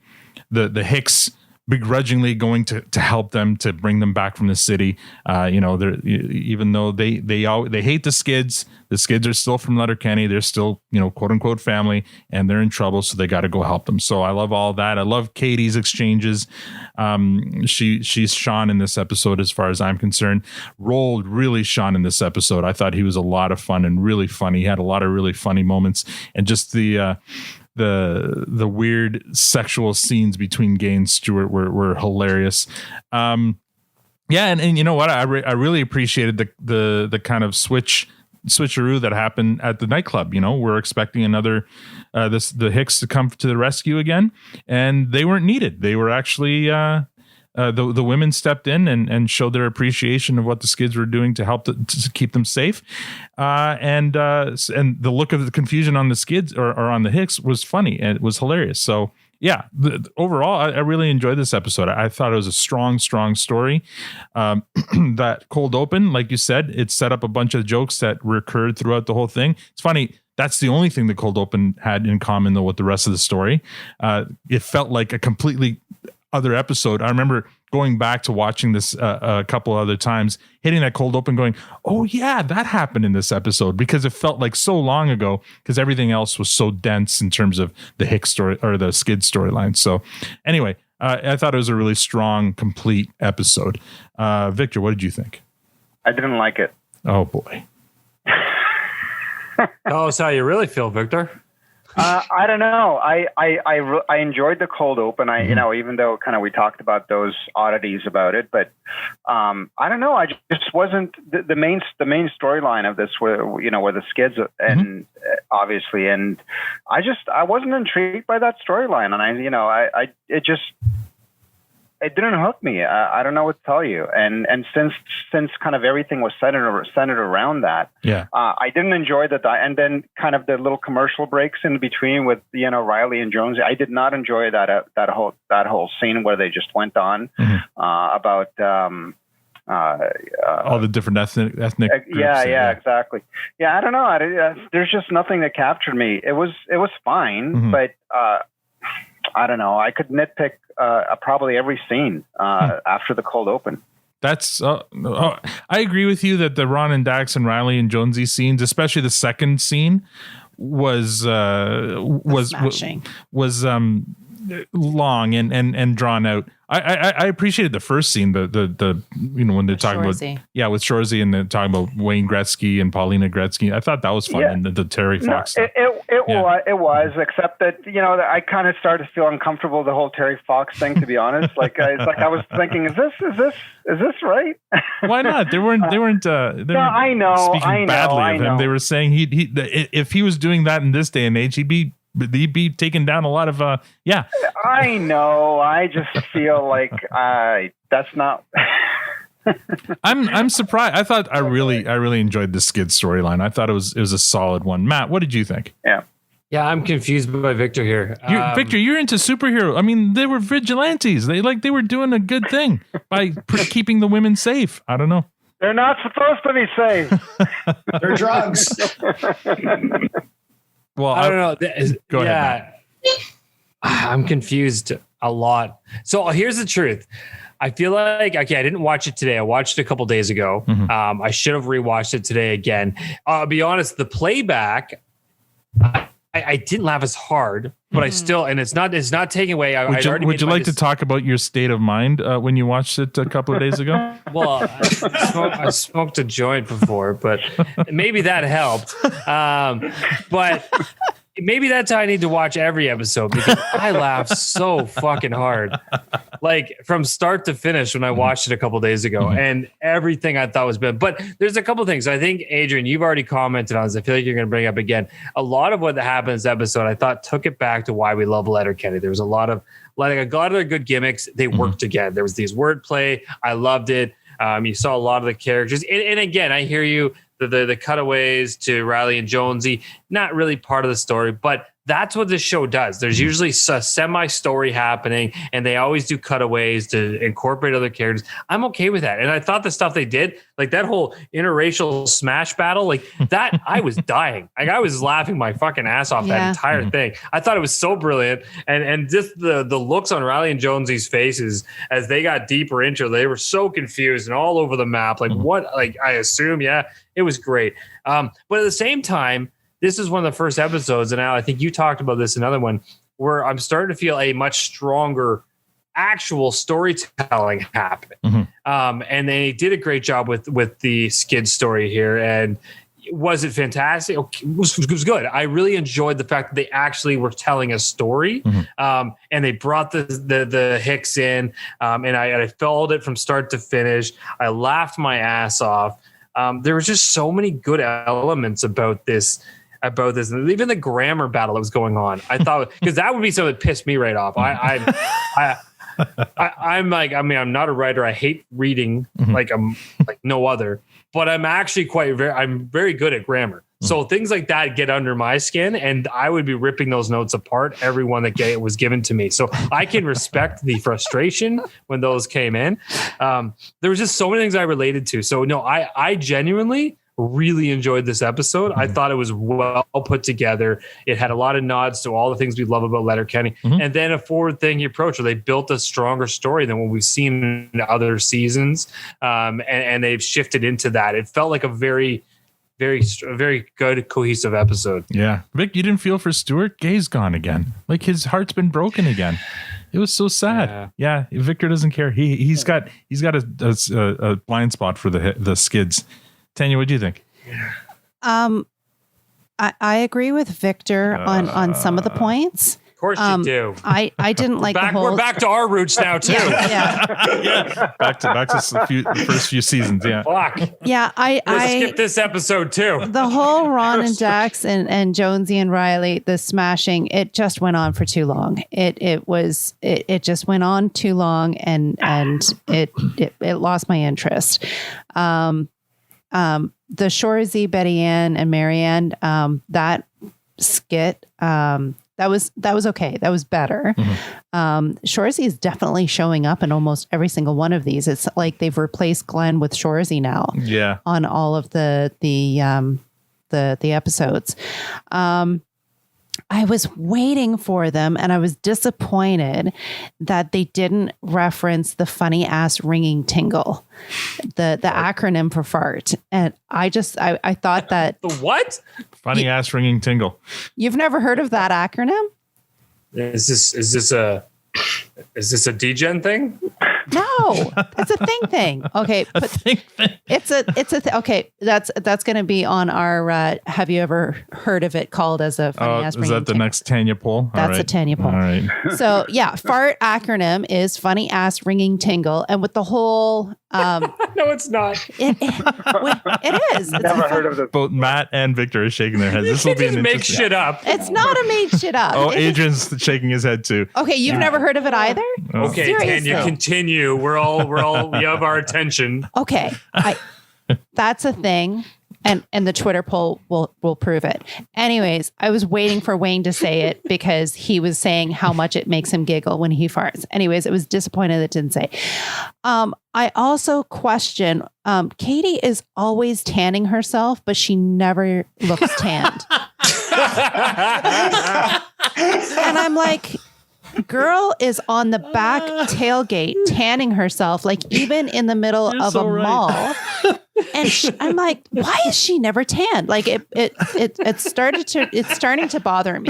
the Hicks begrudgingly going to help them, to bring them back from the city. They're, even though they hate the Skids are still from Letterkenny. They're still, quote unquote family, and they're in trouble. So they got to go help them. So I love all that. I love Katie's exchanges. She's shone in this episode as far as I'm concerned. Roald really shone in this episode. I thought he was a lot of fun and really funny. He had a lot of really funny moments, and just the weird sexual scenes between Gay and Stewart were hilarious. And you know what? I really appreciated the kind of switcheroo that happened at the nightclub. We're expecting another the Hicks to come to the rescue again, and they weren't needed. They were actually the women stepped in and showed their appreciation of what the Skids were doing to help to keep them safe. And the look of the confusion on the Skids or on the Hicks was funny, and it was hilarious. So yeah, overall, I really enjoyed this episode. I thought it was a strong story. That cold open, like you said, it set up a bunch of jokes that recurred throughout the whole thing. It's funny. That's the only thing the cold open had in common, though, with the rest of the story. It felt like a completely other episode. I remember going back to watching this a couple other times, hitting that cold open going, oh yeah, that happened in this episode, because it felt like so long ago, because everything else was so dense in terms of the Hicks story or the Skid storyline. So anyway, I thought it was a really strong, complete episode. Victor, what did you think? I didn't like it. Oh boy. Oh, so how you really feel, Victor? I don't know. I enjoyed the cold open. Even though kind of we talked about those oddities about it, but I don't know. I just wasn't the main storyline of this were the Skids and obviously, and I wasn't intrigued by that storyline, and it didn't hook me. I don't know what to tell you. And since kind of everything was centered around that, I didn't enjoy and then kind of the little commercial breaks in between with Riley and Jonesy. I did not enjoy that whole scene where they just went on about all the different ethnic groups. Yeah, exactly. Yeah, I don't know. There's just nothing that captured me. It was fine, but I don't know. I could nitpick probably every scene after the cold open. That's I agree with you that the Ron and Dax and Riley and Jonesy scenes, especially the second scene, was long and drawn out. I appreciated the first scene, the when they're talking Shoresy. about with Shoresy and they're talking about Wayne Gretzky and Paulina Gretzky. I thought that was fun, and the Terry Fox stuff. It was, except that I kind of started to feel uncomfortable the whole Terry Fox thing. To be honest, I was thinking, is this right? Why not? They weren't. I know. Speaking badly of him, they were saying he if he was doing that in this day and age, he'd be taking down a lot of I know. I just feel like that's not. I'm surprised. I really enjoyed the Skid storyline. I thought it was a solid one. Matt, what did you think? Yeah, I'm confused by Victor here. Victor, you're into superhero. I mean, they were vigilantes. They were doing a good thing by keeping the women safe. I don't know. They're not supposed to be safe. They're drugs. Well, I don't know. Go ahead. I'm confused a lot. So here's the truth. I feel like, okay, I didn't watch it today. I watched it a couple days ago. I should have rewatched it today again. I'll be honest, the playback, I didn't laugh as hard, but I still, and it's not taking away. Would you like to talk about your state of mind when you watched it a couple of days ago? Well, I smoked a joint before, but maybe that helped. But maybe that's how I need to watch every episode, because I laughed so fucking hard, like from start to finish when I watched it a couple days ago, and everything I thought was bad. But there's a couple things. I think, Adrian, you've already commented on this. I feel like you're going to bring up again. A lot of what happened in this episode, I thought, took it back to why we love Letterkenny. There was a lot of their good gimmicks. They worked together. There was these wordplay. I loved it. You saw a lot of the characters. And again, I hear you. The cutaways to Riley and Jonesy, not really part of the story, but that's what this show does. There's usually a semi-story happening, and they always do cutaways to incorporate other characters. I'm okay with that. And I thought the stuff they did, like that whole interracial smash battle, like that, I was dying. Like I was laughing my fucking ass off that entire thing. I thought it was so brilliant. And just the looks on Riley and Jonesy's faces as they got deeper into it, they were so confused and all over the map. Like what, like I assume, it was great. But at the same time, this is one of the first episodes, and Al, I think you talked about this, another one, where I'm starting to feel a much stronger actual storytelling happening. And they did a great job with the Skids story here. And was it fantastic? Okay, it was good. I really enjoyed the fact that they actually were telling a story, and they brought the Hicks in, and I followed it from start to finish. I laughed my ass off. There was just so many good elements about this, and even the grammar battle that was going on. I thought, because that would be something that pissed me right off. I'm like, I mean, I'm not a writer. I hate reading like I'm like no other, but I'm actually I'm very good at grammar. So things like that get under my skin, and I would be ripping those notes apart every one that was given to me. So I can respect the frustration when those came in. There was just so many things I related to. So no, I genuinely really enjoyed this episode. I thought it was well put together. It had a lot of nods to all the things we love about Letterkenny, and then a forward-thinking approach where they built a stronger story than what we've seen in other seasons, and they've shifted into that. It felt like a very good, cohesive episode. Yeah. Vic, you didn't feel for Stuart? Gay's gone again. Like his heart's been broken again. It was so sad. Yeah. Victor doesn't care. He's got a blind spot for the Skids. Tanya, what do you think? I agree with Victor on some of the points. Of course you do. I didn't like the whole... We're back to our roots now too. Back to the first few seasons. Yeah. Fuck. Yeah. I skipped this episode too. The whole Ron and Dax and Jonesy and Riley, the smashing, it just went on for too long. It just went on too long, and it lost my interest. The Shorzy, Betty Ann, and Marianne, that skit, that was okay. That was better. Shorzy is definitely showing up in almost every single one of these. It's like they've replaced Glenn with Shorzy now. Yeah. On all of the episodes. I was waiting for them, and I was disappointed that they didn't reference the funny ass ringing tingle, the acronym for fart. And I thought that the what? Funny ass ringing tingle. You've never heard of that acronym? Is this a degen thing? No, it's a thing. Okay, okay. That's going to be on our. Have you ever heard of it? Called as a funny ass. Is that the next Tanya poll? That's a Tanya poll. All right. So yeah, fart acronym is funny ass ringing tingle, and with the whole. No, it's not. It is. Never heard of this. Both Matt and Victor are shaking their heads. This will be an make shit up. It's not a made shit up. Oh, Adrian's shaking his head too. Okay, you've never heard of it either. Okay, Seriously. Tanya, continue. We're all we have our attention. Okay, that's a thing. And the Twitter poll will prove it. Anyways, I was waiting for Wayne to say it because he was saying how much it makes him giggle when he farts. Anyways, it was disappointed that it didn't say. I also question, Katie is always tanning herself, but she never looks tanned. And I'm like, girl is on the back tailgate tanning herself, like even in the middle of a mall. And I'm like, why is she never tanned? Like it's starting to bother me.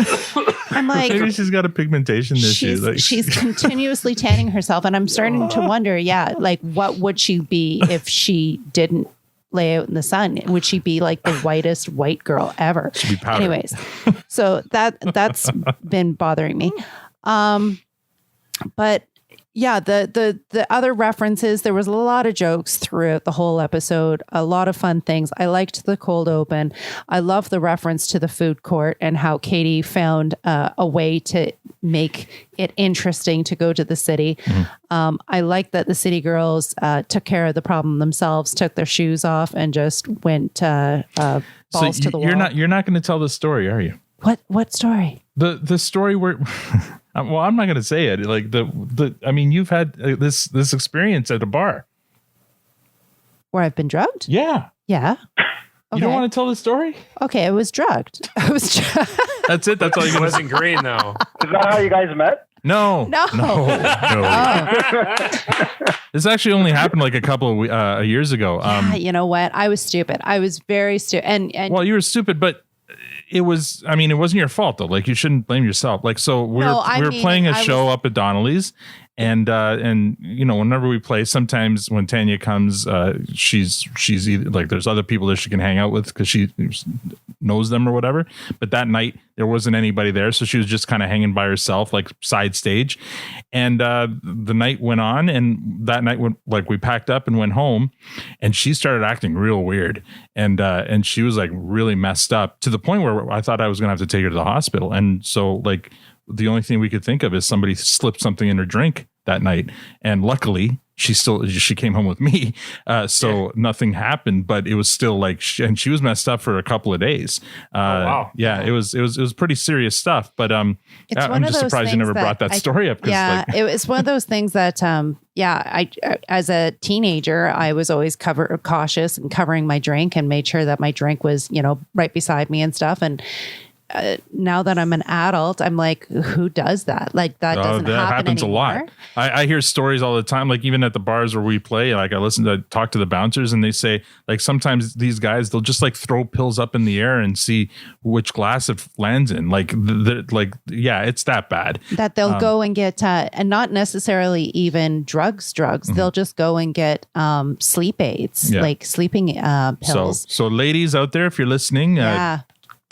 I'm like, maybe she's got a pigmentation issue. She's continuously tanning herself, and I'm starting to wonder, like what would she be if she didn't lay out in the sun? Would she be like the whitest white girl ever? She'd be powdered. Anyways, so that's been bothering me. But yeah, the other references, there was a lot of jokes throughout the whole episode, a lot of fun things. I liked the cold open. I love the reference to the food court and how Katie found a way to make it interesting to go to the city. I like that the city girls took care of the problem themselves, took their shoes off, and just went balls to the wall. You're not going to tell the story, are you? What story? the story where, well, I'm not going to say it. Like I mean, you've had this experience at a bar where I've been drugged. Yeah. Yeah. You don't want to tell the story? Okay, I was drugged. That's it. That's all you wasn't green though. Is that how you guys met? No. This actually only happened like a couple of years ago. You know what? I was stupid. I was very stupid. And well, you were stupid, but it was. I mean, it wasn't your fault though. Like you shouldn't blame yourself. Like so, we were playing a show up at Donnelly's. And you know, whenever we play, sometimes when Tanya comes, she's either like there's other people that she can hang out with because she knows them or whatever. But that night there wasn't anybody there, so she was just kind of hanging by herself, like side stage. And the night went on, and that night we packed up and went home, and she started acting real weird, and she was like really messed up to the point where I thought I was gonna have to take her to the hospital. And so like, the only thing we could think of is somebody slipped something in her drink that night. And luckily she came home with me. So nothing happened, but it was still like, and she was messed up for a couple of days. Wow. Yeah, it was pretty serious stuff, but I'm just surprised you never brought that story up. Yeah, it was one of those things that, I as a teenager, I was always cautious and covering my drink and made sure that my drink was, right beside me and stuff. And now that I'm an adult, I'm like, who does that? Like that doesn't happens anymore. A lot. I hear stories all the time. Like even at the bars where we play, like I talk to the bouncers and they say like sometimes these guys, they'll just like throw pills up in the air and see which glass it lands in. Like it's that bad. That they'll go and get, and not necessarily even drugs. Mm-hmm. They'll just go and get sleep aids, like sleeping pills. So ladies out there, if you're listening,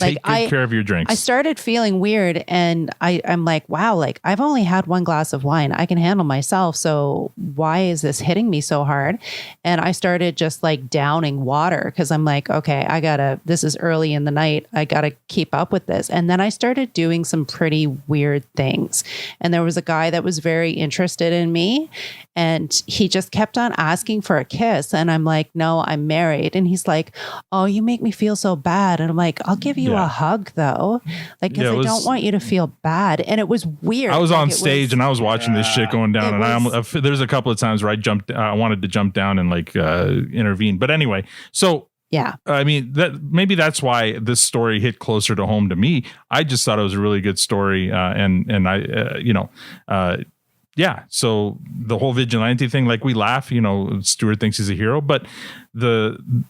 take good care of your drinks. I started feeling weird and I'm like, wow, like I've only had one glass of wine. I can handle myself. So why is this hitting me so hard? And I started just like downing water because I'm like, okay, this is early in the night. I got to keep up with this. And then I started doing some pretty weird things. And there was a guy that was very interested in me and he just kept on asking for a kiss. And I'm like, no, I'm married. And he's like, oh, you make me feel so bad. And I'm like, I'll give you a hug though. Like, because I don't want you to feel bad. And it was weird. I was on stage and I was watching this shit going down. And there's a couple of times where I wanted to jump down and like intervene. But anyway, so yeah, I mean, maybe that's why this story hit closer to home to me. I just thought it was a really good story. Yeah, so the whole vigilante thing, like we laugh, Stuart thinks he's a hero, but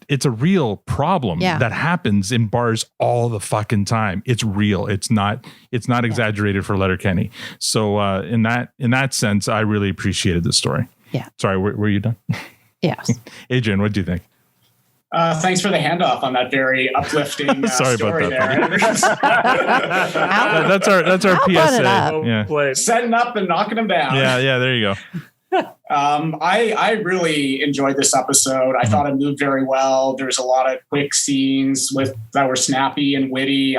it's a real problem that happens in bars all the fucking time. It's real. It's not exaggerated for Letterkenny. So in that sense, I really appreciated the story. Yeah. Sorry, were you done? Yes. Adrian, what do you think? Thanks for the handoff on that very uplifting Sorry story about there. That's our PSA. Yeah. Setting up and knocking them down. Yeah, there you go. I really enjoyed this episode. I thought it moved very well. There's a lot of quick scenes that were snappy and witty.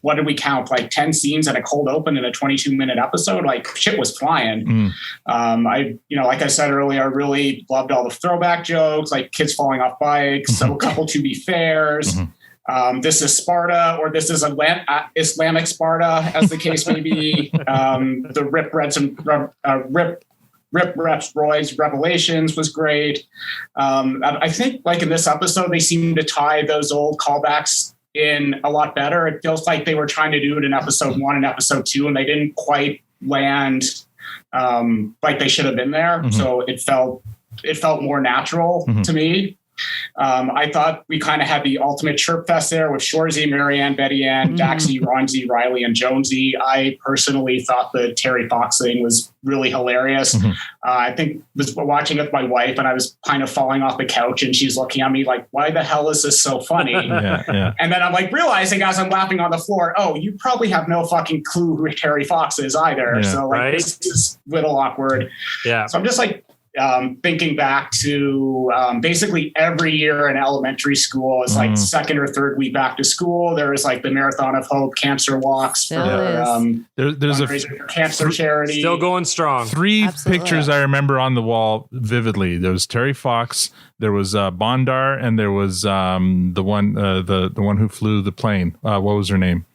What did we count? Like 10 scenes and a cold open in a 22-minute episode. Like shit was flying. Like I said earlier, I really loved all the throwback jokes, like kids falling off bikes. So a couple to be fairs. This is Sparta, or this is Islamic Sparta, as the case may be. The Rip Reps Roy's Revelations was great. I think like in this episode, they seem to tie those old callbacks in a lot better. It feels like they were trying to do it in episode 1 and episode 2, and they didn't quite land like they should have been there. So it felt more natural to me. I thought we kind of had the ultimate chirp fest there with Shorzy, Marianne, Betty Ann, Daxie, Ronzi, Riley, and Jonesy. I personally thought the Terry Fox thing was really hilarious. I think I was watching with my wife and I was kind of falling off the couch and she's looking at me like, why the hell is this so funny? And then I'm like realizing as I'm laughing on the floor, oh, you probably have no fucking clue who Terry Fox is either. So like this is a little awkward. Yeah. So I'm just like, thinking back to basically every year in elementary school, it's like second or third week back to school. There is like the Marathon of Hope, cancer walks for there's a cancer charity. Still going strong. 3 pictures I remember on the wall vividly. There was Terry Fox, there was Bondar, and there was the one who flew the plane. What was her name?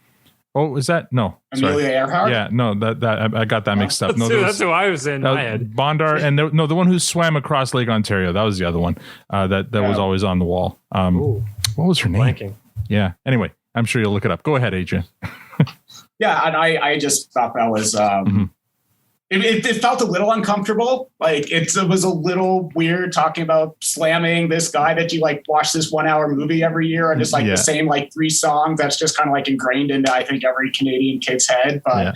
Oh, is that no? Amelia Earhart? Yeah, no, that I got that mixed up. No, That's who I was in my head. Bondar, and the one who swam across Lake Ontario. That was the other one. That was always on the wall. What was her name? Blanking. Yeah. Anyway, I'm sure you'll look it up. Go ahead, Adrian. Yeah, and I just thought that was it felt a little uncomfortable. Like it was a little weird talking about slamming this guy that you like watch this 1 hour movie every year and just like the same like 3 songs. That's just kind of like ingrained into I think every Canadian kid's head. But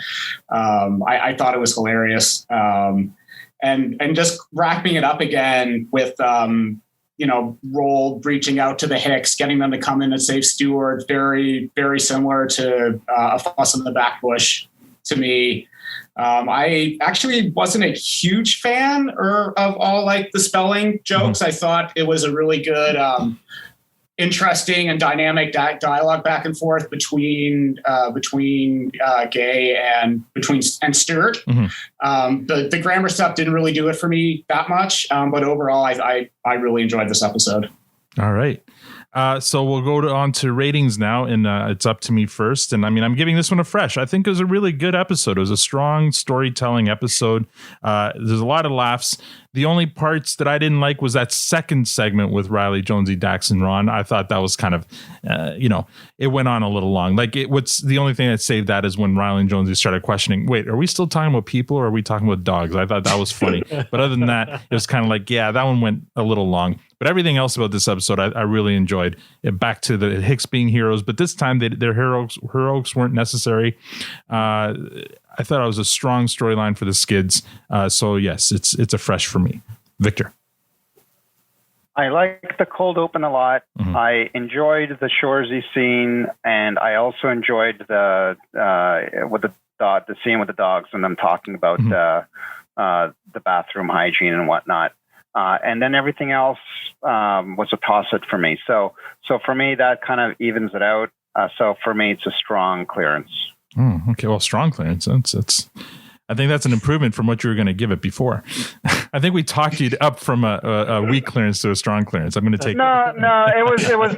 I thought it was hilarious. And just wrapping it up again with Roald reaching out to the Hicks, getting them to come in and save Stewart. Very, very similar to A Fuss in the Backbush to me. I actually wasn't a huge fan of all like the spelling jokes. I thought it was a really good, interesting and dynamic dialogue back and forth between Gay and Stewart. The grammar stuff didn't really do it for me that much, but overall, I really enjoyed this episode. All right. So we'll go on to ratings now, and it's up to me first. And I mean, I'm giving this one a fresh. I think it was a really good episode. It was a strong storytelling episode. There's a lot of laughs. The only parts that I didn't like was that second segment with Riley, Jonesy, Dax, and Ron. I thought that was kind of, it went on a little long. Like what's the only thing that saved that is when Riley and Jonesy started questioning, wait, are we still talking about people or are we talking about dogs? I thought that was funny. But other than that, it was kind of like, yeah, that one went a little long. But everything else about this episode, I really enjoyed. Back to the Hicks being heroes, but this time their heroics weren't necessary. I thought it was a strong storyline for the Skids. So yes, it's a fresh for me. Victor. I like the cold open a lot. I enjoyed the Shoresy scene, and I also enjoyed the scene with the dogs and them talking about the bathroom hygiene and whatnot. And then everything else was a toss-it for me. So for me, that kind of evens it out. So for me, it's a strong clearance. Okay, well, strong clearance. I think that's an improvement from what you were going to give it before. I think we talked you up from a weak clearance to a strong clearance. I'm going to take no. It was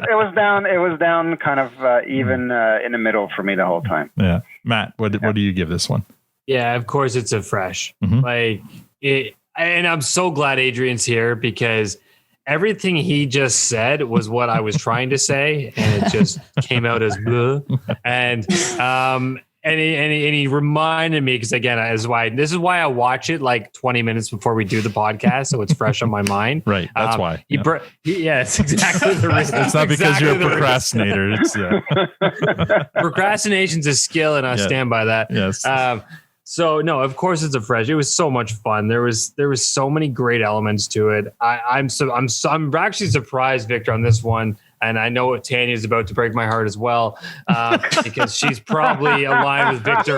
down kind of even in the middle for me the whole time. Yeah, Matt, what do you give this one? Yeah, of course it's a fresh. Like it. And I'm so glad Adrian's here because everything he just said was what I was trying to say, and it just came out as bleh. And he reminded me because again, this is why I watch it like 20 minutes before we do the podcast, so it's fresh on my mind. Right, that's why. It's exactly the reason. It's not because you're a procrastinator. It's procrastination's a skill, and I stand by that. Yes. So no, of course it's a fresh. It was so much fun. There was so many great elements to it. I'm actually surprised, Victor, on this one. And I know Tanya is about to break my heart as well, because she's probably aligned with Victor.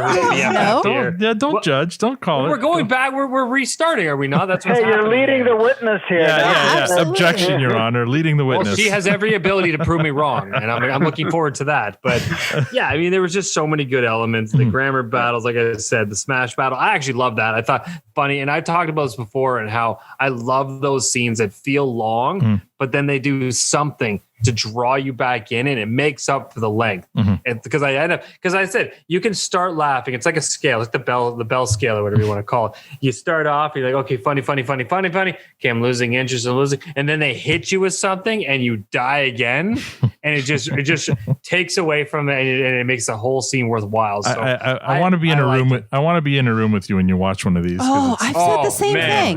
Don't judge. Don't call it. We're going back. We're restarting, are we not? That's what's you're leading the witness here. Yeah. Objection, Your Honor. Leading the witness. Well, she has every ability to prove me wrong, and I'm looking forward to that. But yeah, I mean, there was just so many good elements. The grammar battles, like I said, the smash battle. I actually love that. I thought funny, and I've talked about this before, and how I love those scenes that feel long, but then they do something to draw you back in, and it makes up for the length. And because I said you can start laughing. It's like a scale, it's the bell scale or whatever you want to call it. You start off, you're like, okay, funny. Okay, I'm losing interest and losing, and then they hit you with something, and you die again, and it just takes away from it, and it makes the whole scene worthwhile. So I want to be in a room with. I want to be in a room with you when you watch one of these. Oh, I've said the same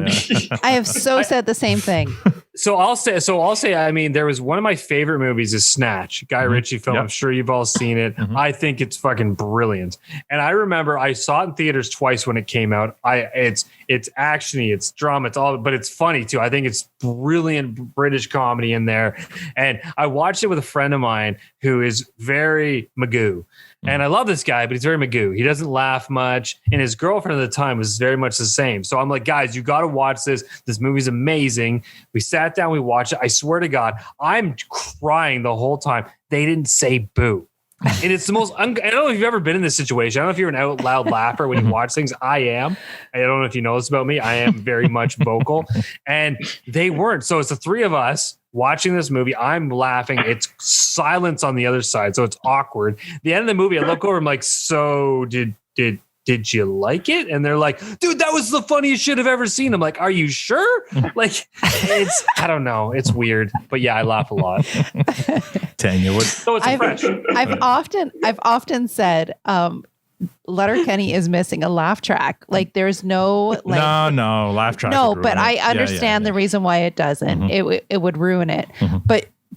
thing. I have said the same thing. So I'll say, I mean, there was one of my favorite movies is Snatch, Guy Ritchie film. Yep. I'm sure you've all seen it. I think it's fucking brilliant. And I remember I saw it in theaters twice when it came out. It's actiony, it's drama, it's all, but it's funny too. I think it's brilliant British comedy in there. And I watched it with a friend of mine who is very Magoo. And I love this guy, but he's very Magoo. He doesn't laugh much. And his girlfriend at the time was very much the same. So I'm like, guys, you got to watch this. This movie's amazing. We sat down, we watched it. I swear to God, I'm crying the whole time. They didn't say boo. And it's the most, I don't know if you've ever been in this situation. I don't know if you're an out loud laugher when you watch things. I am. I don't know if you know this about me. I am very much vocal, and they weren't. So it's the three of us watching this movie. I'm laughing. It's silence on the other side. So it's awkward. The end of the movie, I look over, I'm like, so did you like it? And they're like, dude, that was the funniest shit I've ever seen. I'm like, are you sure? Like, I don't know. It's weird. But yeah, I laugh a lot. Tanya, what? So it's fresh. I've often said, Letterkenny is missing a laugh track. Like there's no like no laugh track. No, but I understand the reason why it doesn't. Mm-hmm. It would ruin it. Mm-hmm.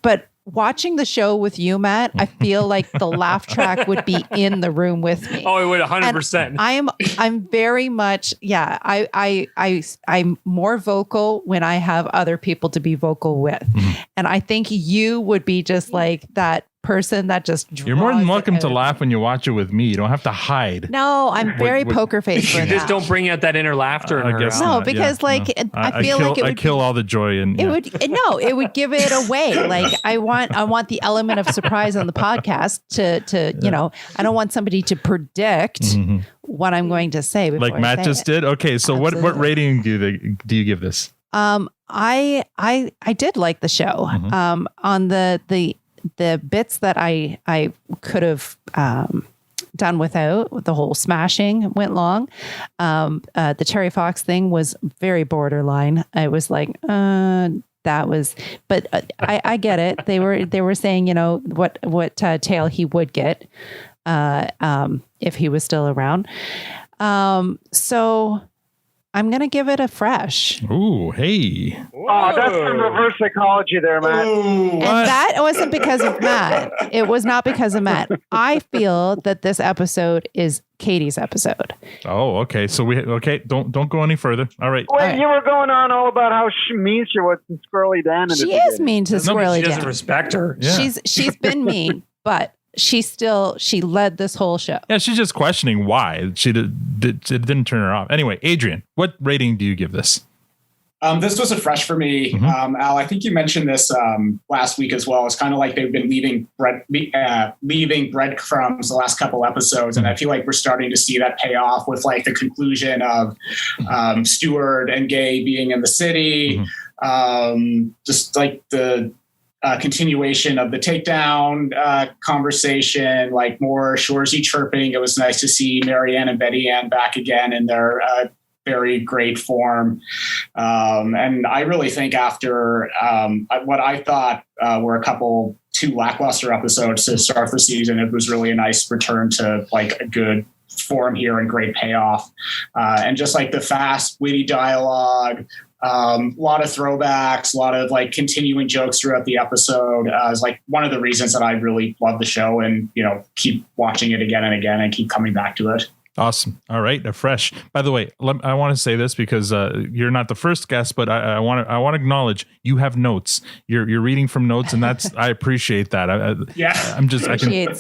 But watching the show with you, Matt, I feel like the laugh track would be in the room with me. Oh, it would 100%. I'm very much, I'm more vocal when I have other people to be vocal with. Mm-hmm. And I think you would be just like that person that just You're more than welcome to laugh when you watch it with me. You don't have to hide. No, I'm very poker face for you that. just don't bring out that inner laughter in her. No, because I feel like it would kill all the joy and it would give it away. Like I want the element of surprise on the podcast to I don't want somebody to predict what I'm going to say before like Matt just did. Okay, so Absolutely. what rating do you give this? I did like the show. On the bits that I could have done without, the whole smashing went long. The Terry Fox thing was very borderline. I was like, that was, but I get it. They were saying, what tail he would get if he was still around. So I'm going to give it a fresh. Ooh, hey. Oh, that's some reverse psychology there, Matt. And that wasn't because of Matt. It was not because of Matt. I feel that this episode is Katie's episode. Oh, okay. So don't go any further. All right. Wait, you were going on all about how mean she was to Squirrely Dan. She is mean to Squirrely Dan. She doesn't respect her. Yeah. She's been mean, but she led this whole show. Yeah, she's just questioning why it didn't turn her off. Anyway, Adrian, what rating do you give this? This was a fresh for me. Al, I think you mentioned this last week as well. It's kind of like they've been leaving breadcrumbs the last couple episodes. And I feel like we're starting to see that pay off with like the conclusion of Stewart and Gay being in the city. Just like the continuation of the takedown conversation, like more Shoresy chirping. It was nice to see Marianne and Betty Ann back again in their very great form. And I really think after what I thought were two lackluster episodes to start the season, it was really a nice return to like a good form here and great payoff. And just like the fast, witty dialogue, a lot of throwbacks, a lot of like continuing jokes throughout the episode is like one of the reasons that I really love the show and, keep watching it again and again and keep coming back to it. Awesome. All right. Fresh. By the way, I want to say this because you're not the first guest, but I want to acknowledge you have notes. You're reading from notes, and that's I appreciate that.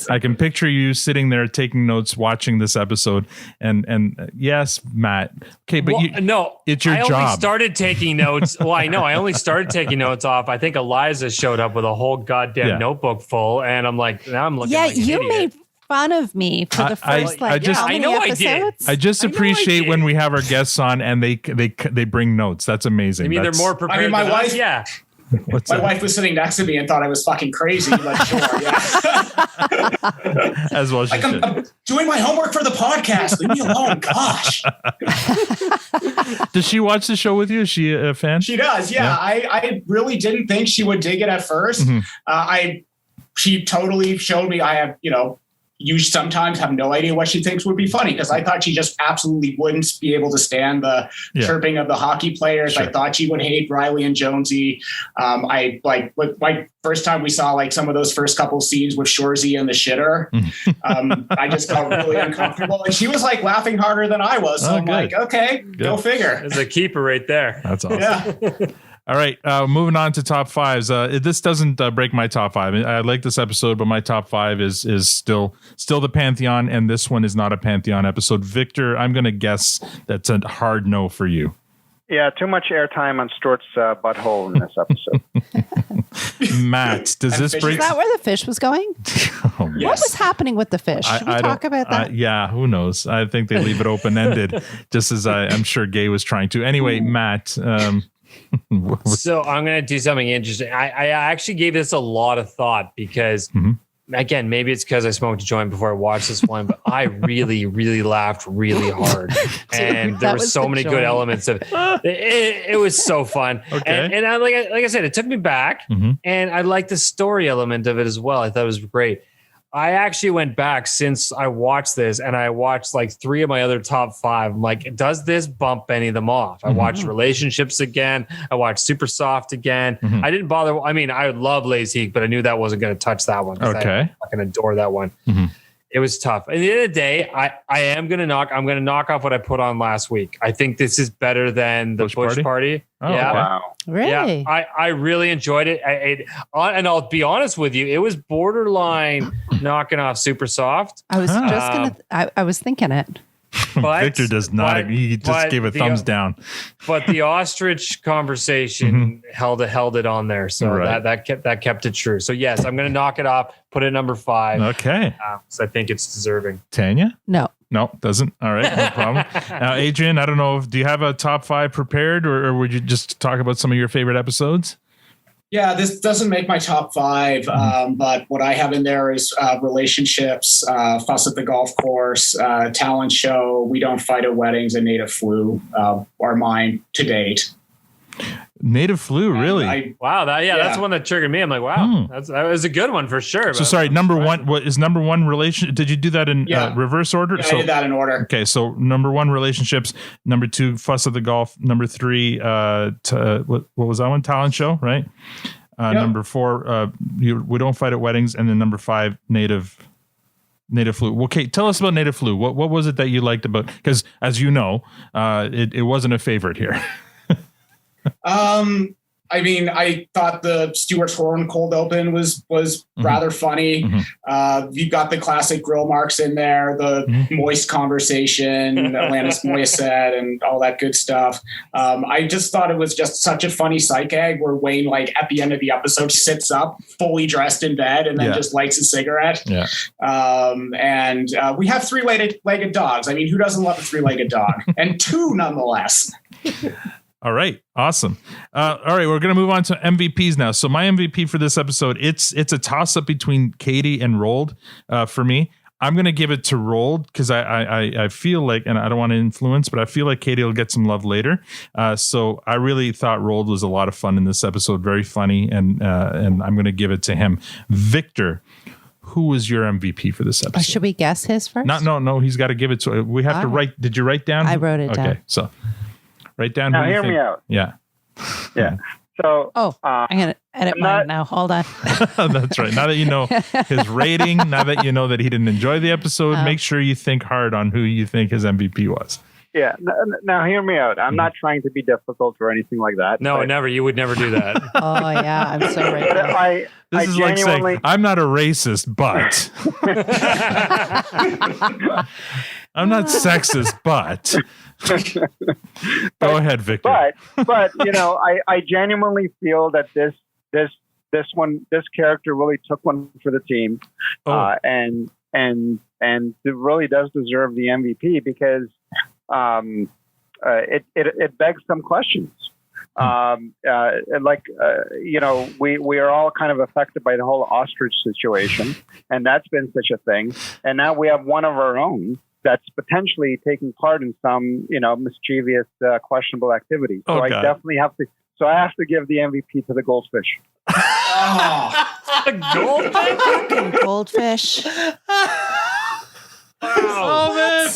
I can picture you sitting there taking notes, watching this episode, and yes, Matt. Okay, but it's your job. I only started taking notes. Well, I know I only started taking notes off. I think Eliza showed up with a whole goddamn notebook full, and I'm like, now I'm looking. Yeah, like an you idiot. made fun of me for the first I know I did. I just appreciate when we have our guests on and they bring notes. That's amazing. I mean, they're more prepared. I mean, my wife, my wife was sitting next to me and thought I was fucking crazy. Like, sure, yeah. As well, I'm doing my homework for the podcast. Leave me alone. Gosh. Does she watch the show with you? Is she a fan? She does. Yeah. I really didn't think she would dig it at first. She totally showed me. I have, you sometimes have no idea what she thinks would be funny because I thought she just absolutely wouldn't be able to stand the chirping of the hockey players. Sure. I thought she would hate Riley and Jonesy. First time we saw like some of those first couple scenes with Shoresy and the shitter. I just felt really uncomfortable. And she was like laughing harder than I was. So I'm like, okay, go figure. There's a keeper right there. That's awesome. Yeah. All right, moving on to top fives. This doesn't break my top five. I like this episode, but my top five is still the Pantheon, and this one is not a Pantheon episode. Victor, I'm going to guess that's a hard no for you. Yeah, too much airtime on Stuart's butthole in this episode. Matt, does this Is break? that where the fish was going? What Yes. was happening with the fish? Should we talk about that? Yeah, who knows? I think they leave it open ended, just as I'm sure Gay was trying to. Anyway, Matt. So I'm going to do something interesting. I actually gave this a lot of thought because, again, maybe it's because I smoked a joint before I watched this one, but I really, really laughed really hard. And there were so many good elements of it. It was so fun. Okay. And I, like I said, it took me back, and I liked the story element of it as well. I thought it was great. I actually went back since I watched this, and I watched like 3 of my other top 5. I'm like, does this bump any of them off? I watched Relationships again. I watched Super Soft again. I didn't bother. I mean, I love Lazy Heek, but I knew that wasn't going to touch that one. Okay. I fucking adore that one. It was tough. At the end of the day, I'm going to knock off what I put on last week. I think this is better than the Bush Party. Oh, yeah. okay. Wow. Really? Yeah, I really enjoyed it. And I'll be honest with you, it was borderline knocking off Super Soft. I was just gonna. I was thinking it. But, Victor does not. He just gave a thumbs down. But the ostrich conversation held it on there, so Right. that kept it true. So yes, I'm going to knock it off. Put it number 5. Okay. So I think it's deserving. Tanya? No. No, doesn't. All right, no problem. Now, Adrian, I don't know. Do you have a top 5 prepared, or would you just talk about some of your favorite episodes? Yeah, this doesn't make my top 5, but what I have in there is Relationships, Fuss at the Golf Course, Talent Show, We Don't Fight at Weddings, and Native Flu are mine to date. Native Flu, really? That's the one that triggered me. I'm like, wow, that was a good one for sure. So sorry, number 1. What is number 1 relation? Did you do that in reverse order? Yeah, I did that in order. Okay, so number 1 Relationships, number 2 Fuss at the Golf, number 3 what was that one? Talent Show, right? Number 4 We Don't Fight at Weddings, and then number 5 Native Flu. Okay, tell us about Native Flu. What was it that you liked about? Because as you know, it wasn't a favorite here. I mean, I thought the Stuart Horn cold open was rather funny. You've got the classic grill marks in there, the moist conversation, Alanis Morissette, and all that good stuff. I just thought it was just such a funny psych gag where Wayne, like at the end of the episode, sits up fully dressed in bed and then just lights a cigarette. Yeah. And we have 3-legged dogs. I mean, who doesn't love a 3-legged dog? And 2 nonetheless. All right. Awesome. All right. We're going to move on to MVPs now. So my MVP for this episode, it's a toss up between Katie and Roald for me. I'm going to give it to Roald because I feel like, and I don't want to influence, but I feel like Katie will get some love later. So I really thought Roald was a lot of fun in this episode. Very funny. And I'm going to give it to him. Victor, who was your MVP for this episode? Should we guess his first? No. He's got to give it to. We have to write. Did you write down? I wrote it down. Okay. So. Write down. Now who you hear think. me out. Yeah. So. I'm gonna edit mine now. Hold on. That's right. Now that you know his rating, now that you know that he didn't enjoy the episode, make sure you think hard on who you think his MVP was. Yeah. Now hear me out. I'm not trying to be difficult or anything like that. No, never. You would never do that. Oh yeah, I'm so right. This is like saying, I'm not a racist, but I'm not sexist, but go ahead, Victor. But you know, I genuinely feel that this character really took one for the team, and it really does deserve the MVP because it begs some questions. You know, we are all kind of affected by the whole ostrich situation, and that's been such a thing. And now we have one of our own that's potentially taking part in some, you know, mischievous, questionable activity. So I definitely have to. So I have to give the MVP to the goldfish. Goldfish. Oh man,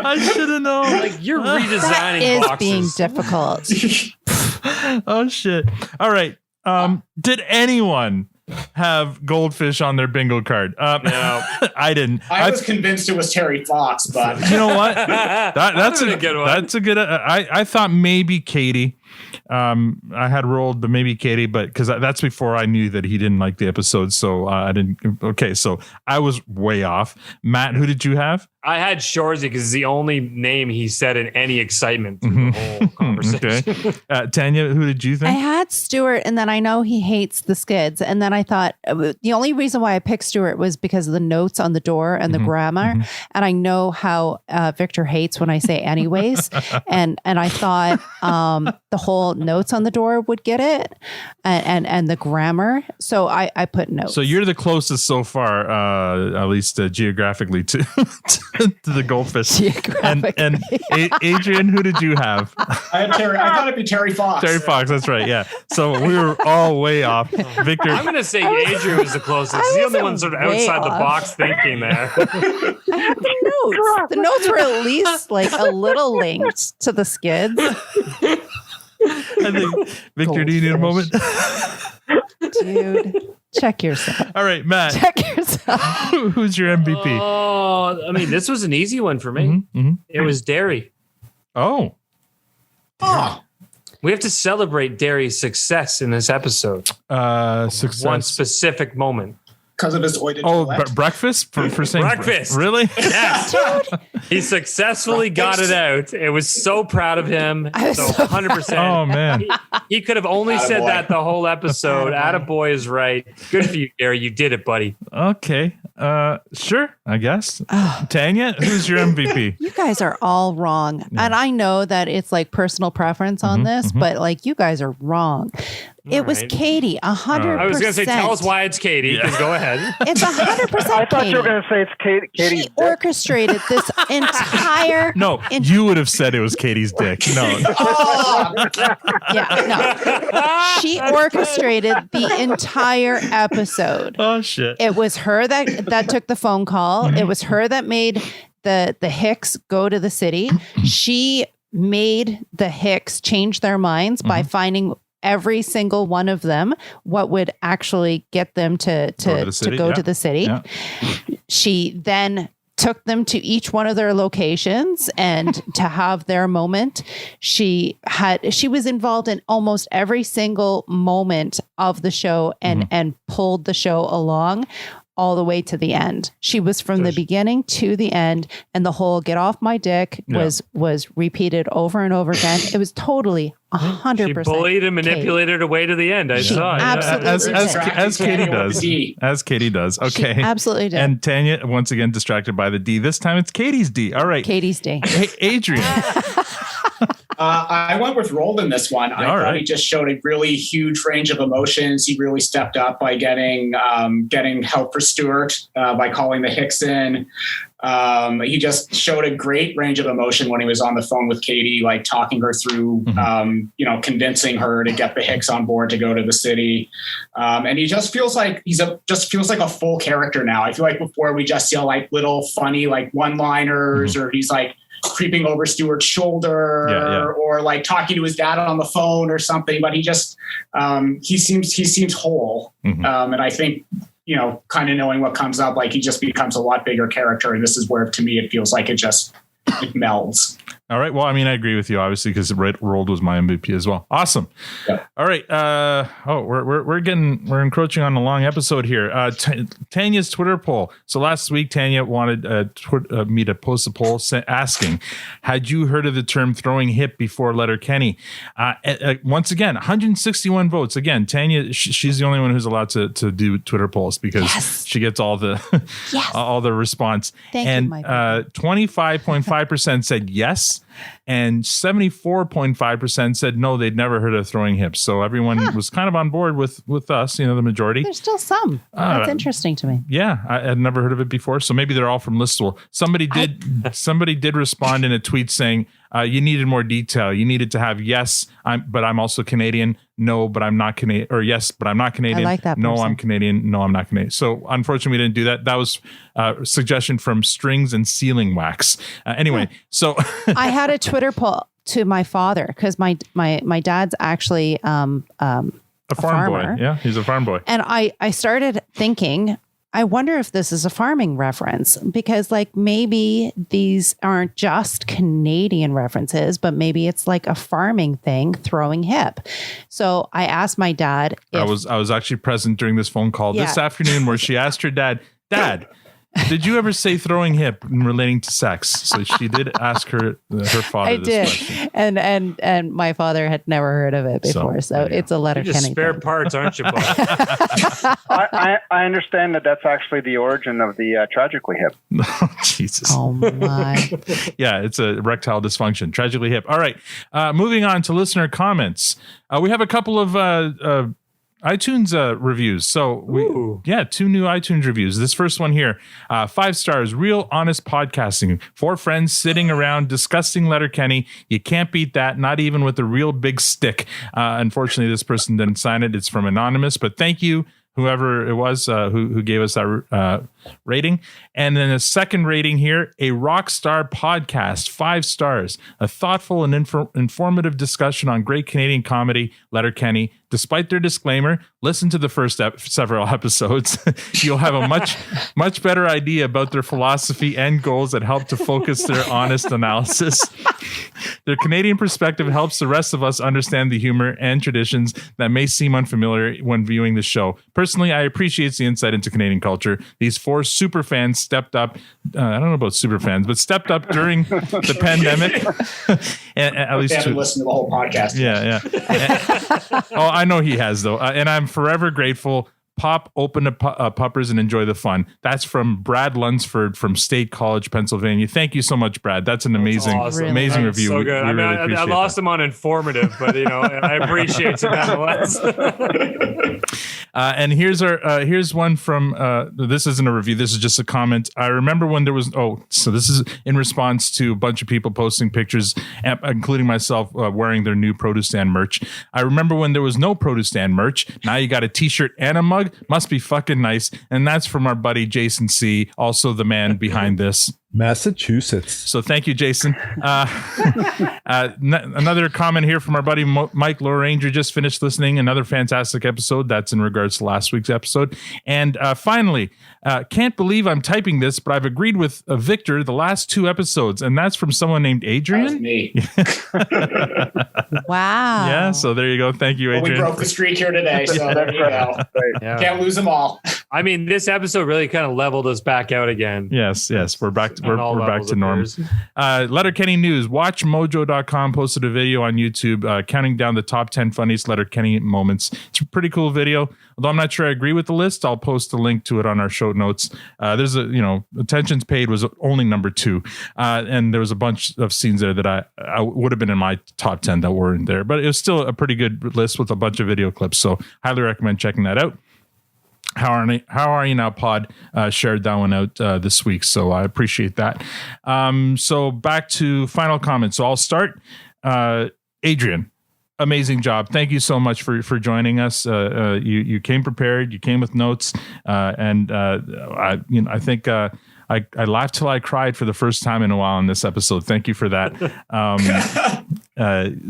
I should have known. Like you're redesigning that is boxes. being difficult. Oh shit. All right. Did anyone have goldfish on their bingo card? No, I didn't. I was convinced it was Terry Fox, but you know what? That's a good one. That's a good. I thought maybe Katie. I had Roald, but maybe Katie, but because that's before I knew that he didn't like the episode, so I didn't. Okay, so I was way off. Matt, who did you have? I had Shorzy because it's the only name he said in any excitement through the whole conversation. conversation. Okay. Tanya, who did you I think? had Stuart, and then I know he hates the Skids. And then I thought the only reason why I picked Stuart was because of the notes on the door and the grammar. And I know how Victor hates when I say anyways. and I thought the whole notes on the door would get it and the grammar. So I put notes. So you're the closest so far, at least geographically, to the goldfish. And Adrian, who did you have? I had Terry. I thought it'd be Terry Fox. Terry Fox, that's right. Yeah. So we were all way off. Victor. I'm going to say Adrian was the closest. He's the only one sort of outside the box thinking there. The notes were at least like a little linked to the Skids. I think, Victor, do you need a moment? Dude, check yourself. All right, Matt. Check yourself. Who's your MVP? Oh, I mean, this was an easy one for me. It was Derry. Oh. We have to celebrate Derry's success in this episode. Success. One specific moment. Because of his breakfast for saying breakfast. Really? Yes. He successfully got it out. It was so proud of him. So 100%. Oh man. He could have only said that the whole episode. Attaboy is right. Good for you, Derry. You did it, buddy. Okay. Sure, I guess. Tanya, who's your MVP? You guys are all wrong. And I know that it's like personal preference on this, but like you guys are wrong. It was Katie, 100%. I was going to say, tell us why it's Katie. Because go ahead. It's 100% I thought you were going to say it's Katie's She orchestrated this entire... No, you would have said it was Katie's dick. No. She orchestrated the entire episode. Oh, shit. It was her that took the phone call. It was her that made the Hicks go to the city. She made the Hicks change their minds by finding every single one of them what would actually get them to go to the city. Yeah. She then took them to each one of their locations and to have their moment. She was involved in almost every single moment of the show and pulled the show along all the way to the end. She was from the beginning to the end, and the whole "get off my dick" was repeated over and over again. It was totally 100%. She bullied and manipulated her way to the end. I saw it. As Katie does. As Katie does. Okay. She absolutely did. And Tanya, once again, distracted by the D. This time it's Katie's D. All right. Katie's D. Hey, Adrian. I went with Roald in this one. I thought he just showed a really huge range of emotions. He really stepped up by getting help for Stuart, by calling the Hicks in. He just showed a great range of emotion when he was on the phone with Katie, like talking her through, convincing her to get the Hicks on board to go to the city. And he just feels like a full character now. I feel like before we just see like little funny like one-liners, or he's like creeping over Stuart's shoulder, or like talking to his dad on the phone or something. But he just he seems whole, and I think, kind of knowing what comes up, like he just becomes a lot bigger character. And this is where, to me, it feels like it melds. All right. Well, I mean, I agree with you, obviously, because Roald was my MVP as well. Awesome. Yeah. All right. We're encroaching on a long episode here. Tanya's Twitter poll. So last week, Tanya wanted me to post a poll asking, had you heard of the term throwing hip before Letterkenny? Once again, 161 votes. Again, Tanya, she's the only one who's allowed to do Twitter polls because she gets all the all the response. Thank you, 25.5% said yes. And 74.5% said no, they'd never heard of throwing hips. So everyone was kind of on board with us, the majority. There's still some. That's interesting to me. Yeah, I had never heard of it before. So maybe they're all from Listowel. Somebody did respond in a tweet saying, you needed more detail. You needed to have yes, but I'm also Canadian. No, but I'm not Canadian. Or yes, but I'm not Canadian. I like that No, person. I'm Canadian. No, I'm not Canadian. So unfortunately, we didn't do that. That was a suggestion from Strings and Sealing Wax. Anyway, so I had a Twitter poll to my father because my dad's actually a farm boy. Yeah, he's a farm boy. And I started thinking, I wonder if this is a farming reference, because like maybe these aren't just Canadian references, but maybe it's like a farming thing, throwing hip. So I asked my dad. I was actually present during this phone call this afternoon where she asked her dad, Did you ever say throwing hip in relating to sex? So she did ask her father I this did, question. and my father had never heard of it before, so it's a You're just Letterkenny spare thing. parts, aren't you, Bob? I understand that's actually the origin of the tragically hip. Oh, Jesus. Oh my. Yeah, it's a erectile dysfunction. Tragically hip. All right. Moving on to listener comments. We have a couple of iTunes reviews. So two new iTunes reviews. This first one here, 5 stars, real honest podcasting. 4 friends sitting around discussing Letterkenny. You can't beat that, not even with a real big stick. Unfortunately, this person didn't sign it. It's from Anonymous, but thank you, whoever it was who gave us that rating. And then a second rating here, a rock star podcast, 5 stars, a thoughtful and informative discussion on great Canadian comedy, Letterkenny. Despite their disclaimer, listen to the first several episodes. You'll have a much better idea about their philosophy and goals that help to focus their honest analysis. Their Canadian perspective helps the rest of us understand the humor and traditions that may seem unfamiliar when viewing the show. Personally, I appreciate the insight into Canadian culture. These 4 super fans stepped up. I don't know about super fans, but stepped up during the pandemic. and at least haven't listened to the whole podcast. Yeah. I know he has, though. And I'm forever grateful. Pop open puppers and enjoy the fun. That's from Brad Lunsford from State College, Pennsylvania. Thank you so much, Brad. That's an amazing, amazing review. So good. We really I appreciate lost him on informative, but I appreciate it nonetheless. And here's one from this isn't a review. This is just a comment. I remember when there was so this is in response to a bunch of people posting pictures, including myself, wearing their new Produce Stand merch. I remember when there was no Produce Stand merch. Now you got a T-shirt and a mug. Must be fucking nice. And that's from our buddy Jason C., also the man behind this. Massachusetts. So thank you, Jason. Another comment here from our buddy Mike Low Ranger. Just finished listening. Another fantastic episode. That's in regards to last week's episode. And finally, can't believe I'm typing this, but I've agreed with Victor the last 2 episodes. And that's from someone named Adrian. That was me. Wow. Yeah, so there you go. Thank you, Adrian. Well, we broke the streak here today, so there you go. Yeah. Can't lose them all. I mean, this episode really kind of leveled us back out again. Yes. We're back to norm. Letterkenny Letterkenny News. WatchMojo.com posted a video on YouTube counting down the top 10 funniest Letterkenny moments. It's a pretty cool video. Although I'm not sure I agree with the list, I'll post a link to it on our show notes. There's attentions paid was only number 2. And there was a bunch of scenes there that I would have been in my top 10 that weren't there. But it was still a pretty good list with a bunch of video clips. So highly recommend checking that out. How Are You Now Pod shared that one out this week. So I appreciate that. So back to final comments. So I'll start. Adrian, amazing job. Thank you so much for joining us. You came prepared. You came with notes. I think I laughed till I cried for the first time in a while in this episode. Thank you for that.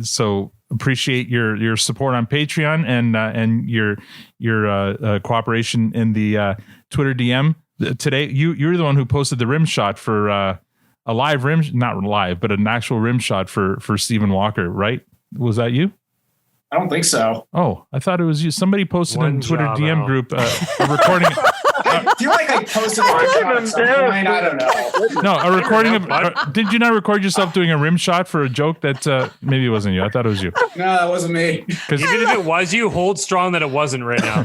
So appreciate your support on Patreon and your cooperation in the Twitter DM today. You're the one who posted the rim shot for a live rim, not live, but an actual rim shot for Stephen Walker, right? Was that you? I don't think so. Oh, I thought it was you. Somebody posted in Twitter DM Al. group a recording. I feel like I posted I don't know. No, a recording of. Did you not record yourself doing a rim shot for a joke that maybe it wasn't you? I thought it was you. No, that wasn't me. Even if it was you, hold strong that it wasn't right now.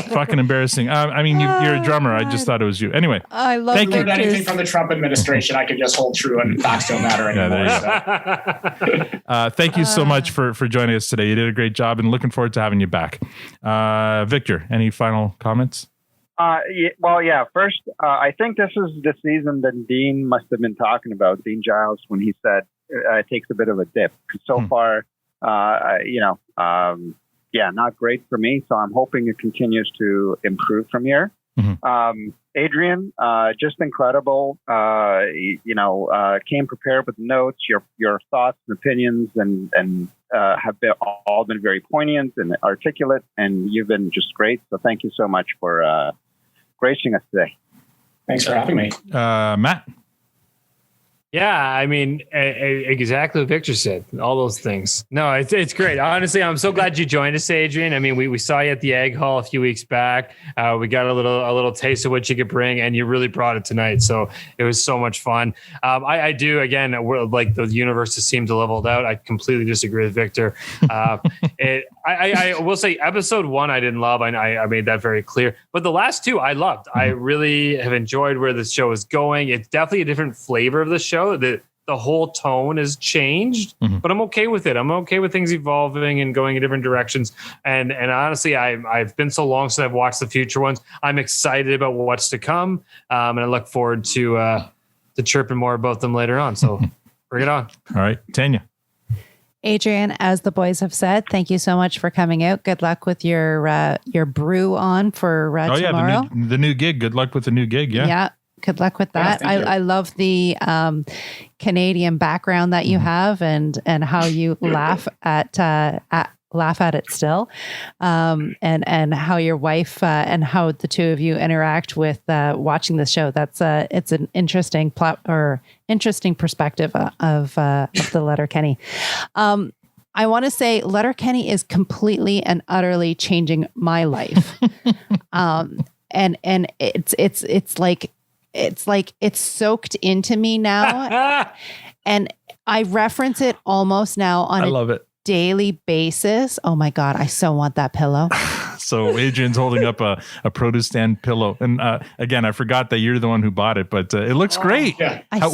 Fucking embarrassing. I mean, you're a drummer. I just thought it was you. Anyway, I love thank you. Anything from the Trump administration, I could just hold true and facts don't matter anymore. Thank you so much for joining us today. You did a great job, and looking forward to having you back. Victor, any final comments? First, I think this is the season that Dean must have been talking about, Dean Giles, when he said it takes a bit of a dip. So far, not great for me. So I'm hoping it continues to improve from here. Mm-hmm. Adrian, just incredible. Came prepared with notes. Your thoughts and opinions and have all been very poignant and articulate, and you've been just great. So thank you so much for gracing us today. Thanks for having me. Matt. Yeah, I mean, exactly what Victor said. All those things. No, it's great. Honestly, I'm so glad you joined us, Adrian. I mean, we saw you at the Egg Hall a few weeks back. We got a little taste of what you could bring, and you really brought it tonight. So it was so much fun. I do, again, like the universe has seemed to leveled out. I completely disagree with Victor. I will say episode 1 I didn't love. I made that very clear. But the last 2 I loved. I really have enjoyed where this show is going. It's definitely a different flavor of the show. The whole tone has changed, but I'm okay with it. I'm okay with things evolving and going in different directions. And honestly, I've been so long since I've watched the future ones. I'm excited about what's to come, and I look forward to chirping more about them later on. So bring it on. All right, Tanya. Adrian, as the boys have said, thank you so much for coming out. Good luck with your brew on for tomorrow. The new gig. Good luck with the new gig. Yeah. Good luck with that. Yeah, I love the Canadian background that you have and how you laugh at it still, and how your wife and how the two of you interact with watching the show. That's it's an interesting plot or interesting perspective of the Letterkenny. I want to say Letterkenny is completely and utterly changing my life, and it's like it's soaked into me now, and I reference it almost now on a daily basis. Oh my God, I so want that pillow. So Adrian's holding up a produce stand pillow, and again, I forgot that you're the one who bought it, but it looks great. Yeah. How's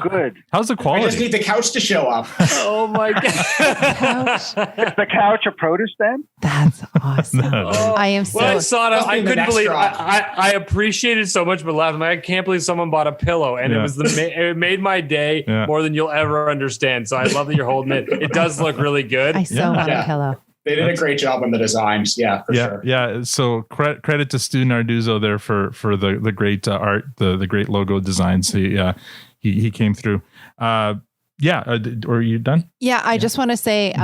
good? How's the quality? I just need the couch to show up. Oh my God! Is the couch a produce stand? That's awesome. I am so. When I saw it, I couldn't next believe. drop. I appreciated so much, but laughed. I can't believe someone bought a pillow, and it made my day more than you'll ever understand. So I love that you're holding it. It does look really good. I so want a pillow. They did a great job on the designs. Yeah, for sure. Yeah. So credit to Stu Narduzzo there for the great art, the great logo designs. He came through. Are you done? Yeah, I just want to say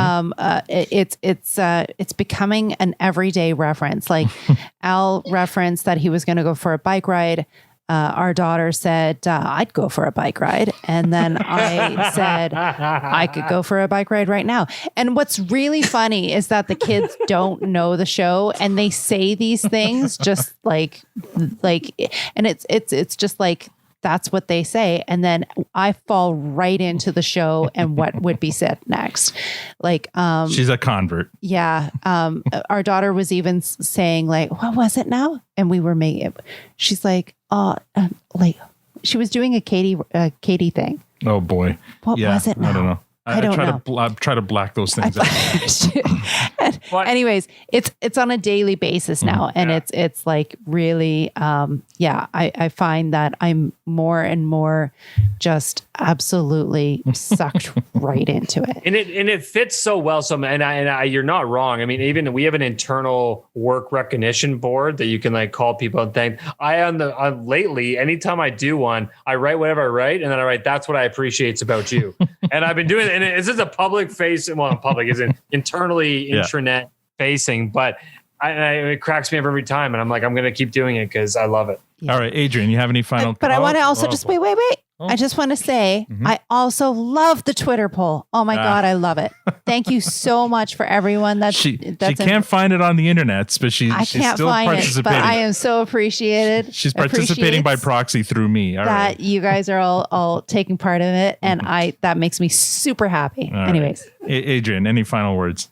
it's becoming an everyday reference. Like Al referenced that he was going to go for a bike ride. Our daughter said, I'd go for a bike ride. And then I said, I could go for a bike ride right now. And what's really funny is that the kids don't know the show and they say these things just like, and it's just like, that's what they say. And then I fall right into the show and what would be said next. Like, she's a convert. Yeah. Our daughter was even saying like, what was it now? And we were making it. She's like, like she was doing a Katie thing. Oh boy. What was it now? I don't know. I don't know. Try to black those things out. Anyways, it's on a daily basis now, and it's like really, I find that I'm more and more just absolutely sucked right into it, and it fits so well. So you're not wrong. I mean, even we have an internal work recognition board that you can like call people and thank. Lately, anytime I do one, I write whatever I write, and then I write that's what I appreciate about you, and I've been doing it. And this is a public face. Well, public isn't internally intranet facing, but it cracks me up every time. And I'm like, I'm going to keep doing it because I love it. Yeah. All right, Adrian, you have any final? But I want to also just wait. I just want to say, I also love the Twitter poll. Oh my God, I love it. Thank you so much for everyone. She can't find it on the internet, but she's still participating. But I am so appreciated. She's participating by proxy through me. All right. You guys are all taking part of it, and that makes me super happy. All Anyways, right. Adrian, any final words?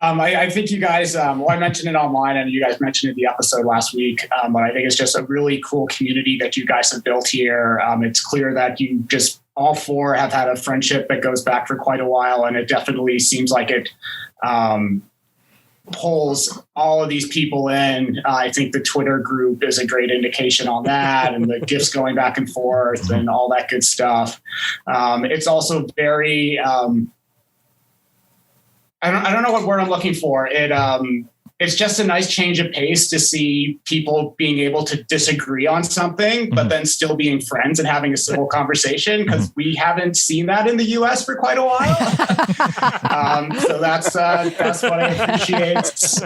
I think you guys, I mentioned it online and you guys mentioned it in the episode last week, but I think it's just a really cool community that you guys have built here. It's clear that you just all four have had a friendship that goes back for quite a while, and it definitely seems like it pulls all of these people in. I think the Twitter group is a great indication on that, and the gifts going back and forth and all that good stuff. It's also very... I don't know what word I'm looking for. it's just a nice change of pace to see people being able to disagree on something, but then still being friends and having a civil conversation, because we haven't seen that in the US for quite a while. So that's what I appreciate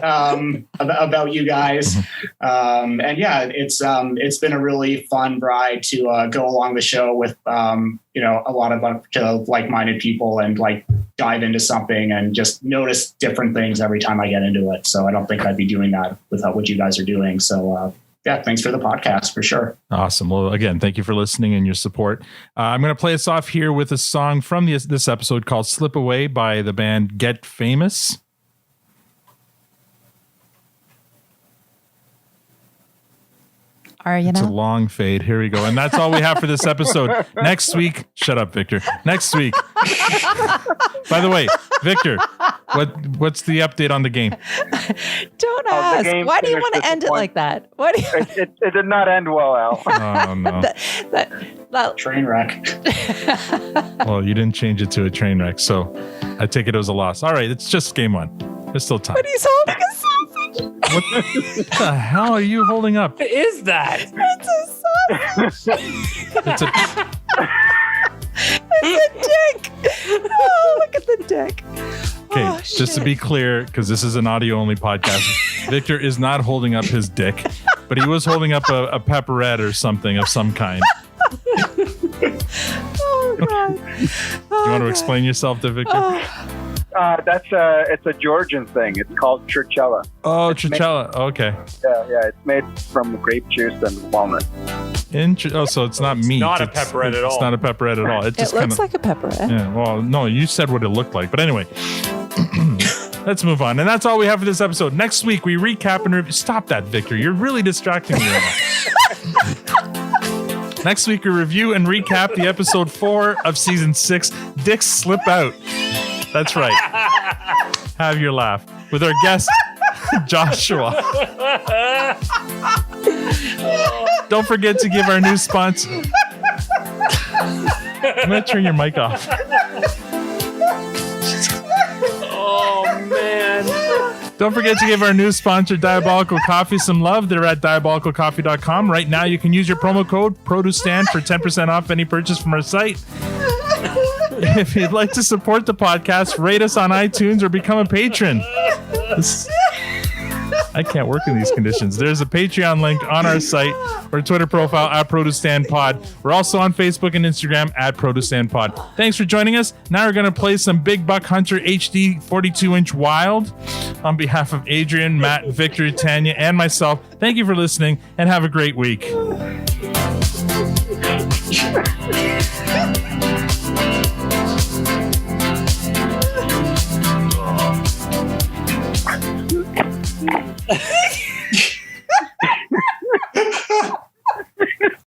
about you guys. And yeah, it's been a really fun ride to go along the show with a lot of like-minded people and like dive into something and just notice different things every time I get into it. So I don't think I'd be doing that without what you guys are doing. So yeah, thanks for the podcast for sure. Awesome. Well, again, thank you for listening and your support. I'm going to play us off here with a song from this episode called Slip Away by the band Get Famous. Are you It's a now? long fade. Here we go. And that's all we have for this episode. Next week, shut up, Victor. Next week. By the way, Victor, what's the update on the game? Don't ask. Why do you want to end it like that? What do you... It did not end well, Al. Oh, no. that train wreck. Well, you didn't change it to a train wreck, so I take it as a loss. All right, it's just game one. There's still time. But he's holding a sausage. What the hell are you holding up? What is that? It's a sausage. It's a dick. Oh, look at the dick. Okay, Oh, just to be clear, because this is an audio-only podcast, Victor is not holding up his dick, but he was holding up a pepperette or something of some kind. Oh, God. You want to explain yourself to Victor? It's a Georgian thing. It's called tricella. Oh, tricella. Okay. Yeah. It's made from grape juice and walnut. So it's not meat. not a pepperette at all. It's not a pepperette at all. It looks like a pepperette. Yeah. Well, no, you said what it looked like. But anyway, let's move on. And that's all we have for this episode. Next week we recap and review. Stop that, Victor. You're really distracting me right now. Next week we review and recap the episode 4 of season 6. Dicks Slip Out. That's right. Have your laugh with our guest, Joshua. Don't forget to give our new sponsor. I'm going to turn your mic off. Oh, man. Don't forget to give our new sponsor, Diabolical Coffee, some love. They're at diabolicalcoffee.com. Right now, you can use your promo code PRODUCESTAND for 10% off any purchase from our site. If you'd like to support the podcast, rate us on iTunes or become a patron. I can't work in these conditions. There's a Patreon link on our site or Twitter profile at ProduceStandPod. We're also on Facebook and Instagram at ProduceStandPod. Thanks for joining us. Now we're going to play some Big Buck Hunter HD 42-inch Wild. On behalf of Adrian, Matt, Victor, Tanya, and myself, thank you for listening and have a great week.